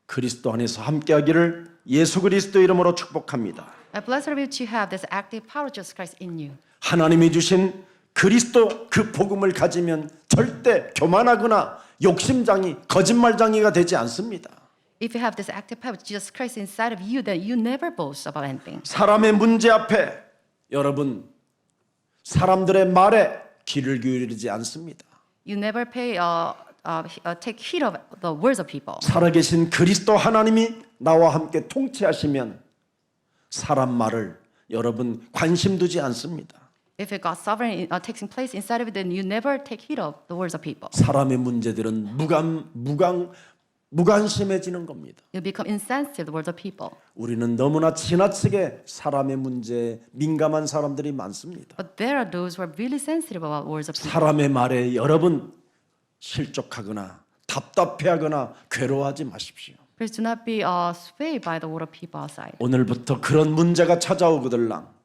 그리스도 안에서 함께하기를 예수 그리스도 이름으로 축복합니다. And blessed are you to have this active power of Jesus Christ in you. 하나님이 주신 그리스도 그 복음을 가지면 절대 교만하거나 욕심장이 거짓말장이가 되지 않습니다. If you have this active power of Jesus Christ inside of you, then you never boast about anything. 사람의 문제 앞에 여러분 사람들의 말에 귀를 기울이지 않습니다. You never take heed of the words of people. 살아계신 그리스도 하나님이 나와 함께 통치하시면 사람 말을 여러분 관심 두지 않습니다. If God's sovereign taking place inside of it, then you never take heed of the words of people. 사람의 문제들은 무관심해지는 겁니다. You become insensitive to the words of people. 우리는 너무나 지나치게 사람의 문제에 민감한 사람들이 많습니다. But there are those who are really sensitive about words of people. 사람의 말에 여러분 실족하거나 답답해하거나 괴로워하지 마십시오. Please do not be swayed by the word of people outside. 오늘부터 그런 문제가 찾아오거들랑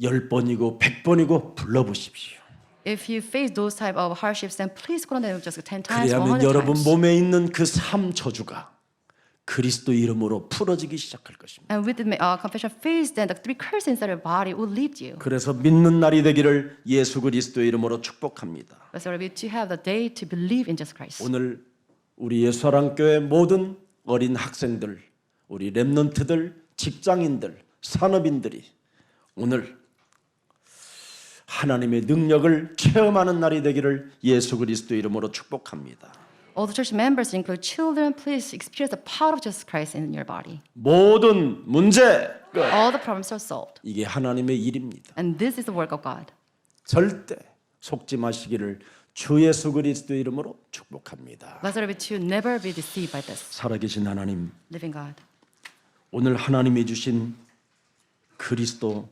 10번이고 100번이고 불러보십시오. If you face those type of hardships, then please go on them just 10 times, 그리하면 100 여러분 times. 몸에 있는 그 삶 저주가 그리스도 이름으로 풀어지기 시작할 것입니다. And with the confession of faith, then the three curses inside your body will leave you. 그래서 믿는 날이 되기를 예수 그리스도 이름으로 축복합니다. Blessed are you to have the day to believe in Jesus Christ. 오늘 우리 예수사랑교회 모든 어린 학생들, 우리 렘넌트들, 직장인들, 산업인들이 오늘 하나님의 능력을 체험하는 날이 되기를 예수 그리스도 이름으로 축복합니다. All the church members, include children, please experience the power of Jesus Christ in your body. 모든 문제 끝. All the problems are solved. 이게 하나님의 일입니다. And this is the work of God. 절대 속지 마시기를 주 예수 그리스도 이름으로 축복합니다. Blessed are you to never be deceived by this. 살아계신 하나님, Living God. 오늘 하나님이 주신 그리스도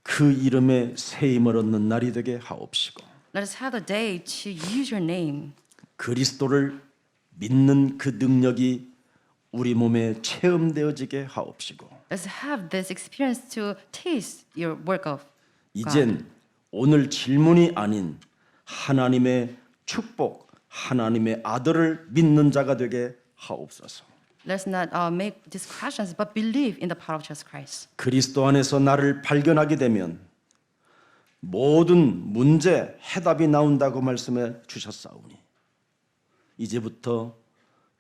그 이름의 새 힘을 얻는 날이 되게 하옵시고 Let us have the day to use your name. 그리스도를 믿는 그 능력이 우리 몸에 체험되어지게 하옵시고 Let's have this experience to taste your work of God. 이젠 오늘 질문이 아닌 하나님의 축복, 하나님의 아들을 믿는 자가 되게 하옵소서. Let's not make these questions, but believe in the power of Jesus Christ. 그리스도 안에서 나를 발견하게 되면 모든 문제 해답이 나온다고 말씀해 주셨사오니 이제부터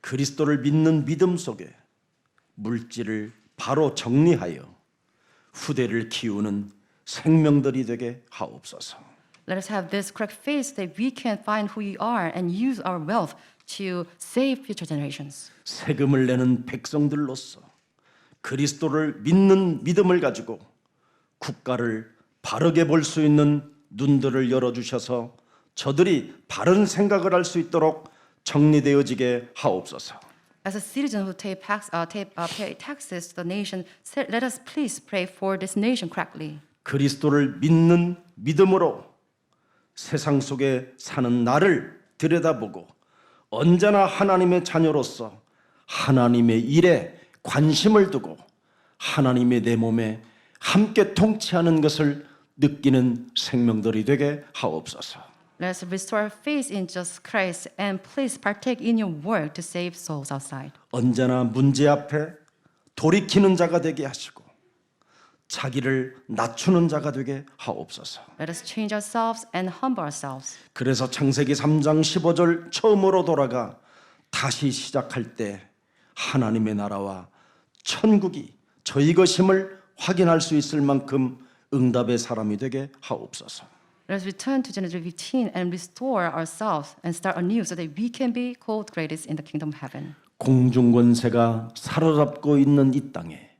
그리스도를 믿는 믿음 속에 물질을 바로 정리하여 후대를 키우는 생명들이 되게 하옵소서. Let us have this correct faith that we can find who we are and use our wealth to save future generations. 세금을 내는 백성들로서 그리스도를 믿는 믿음을 가지고 국가를 바르게 볼 수 있는 눈들을 열어주셔서 저들이 바른 생각을 할 수 있도록 정리되어지게 하옵소서. As a citizen who pay taxes to the nation, let us please pray for this nation correctly. 그리스도를 믿는 믿음으로 세상 속에 사는 나를 들여다보고 언제나 하나님의 자녀로서 하나님의 일에 관심을 두고 하나님의 내 몸에 함께 통치하는 것을 느끼는 생명들이 되게 하옵소서. Let us restore our faith in Jesus Christ and please partake in your work to save souls outside. 언제나 문제 앞에 돌이키는 자가 되게 하시고 자기를 낮추는 자가 되게 하옵소서. Let us change ourselves and humble ourselves. 그래서 창세기 3장 15절 처음으로 돌아가 다시 시작할 때 하나님의 나라와 천국이 저희 것임을 확인할 수 있을 만큼 응답의 사람이 되게 하옵소서. Let us return to Genesis 15 and restore ourselves and start anew so that we can be called greatest in the kingdom of heaven. 공중 권세가 사로잡고 있는 이 땅에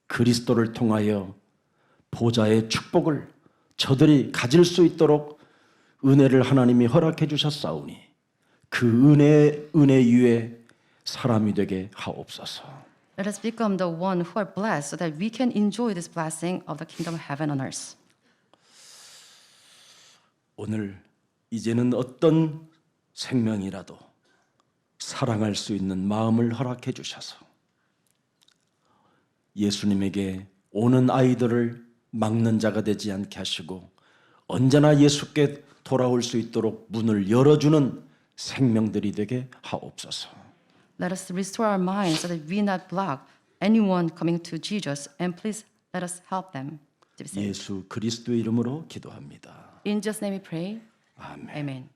그리스도를 통하여 보좌의 축복을 저들이 가질 수 있도록 은혜를 하나님이 허락해 주셨사오니 그 은혜 위에 사람이 되게 하옵소서. Let us become the one who are blessed so that we can enjoy this blessing of the kingdom of heaven on earth. 오늘 이제는 어떤 생명이라도 사랑할 수 있는 마음을 허락해 주셔서 예수님에게 오는 아이들을 막는 자가 되지 않게 하시고 언제나 예수께 돌아올 수 있도록 문을 열어주는 생명들이 되게 하옵소서. Let us restore our minds so that we not block anyone coming to Jesus, and please let us help them to be saved. 예수 그리스도의 이름으로 기도합니다. In Jesus' name we pray. 아멘. Amen.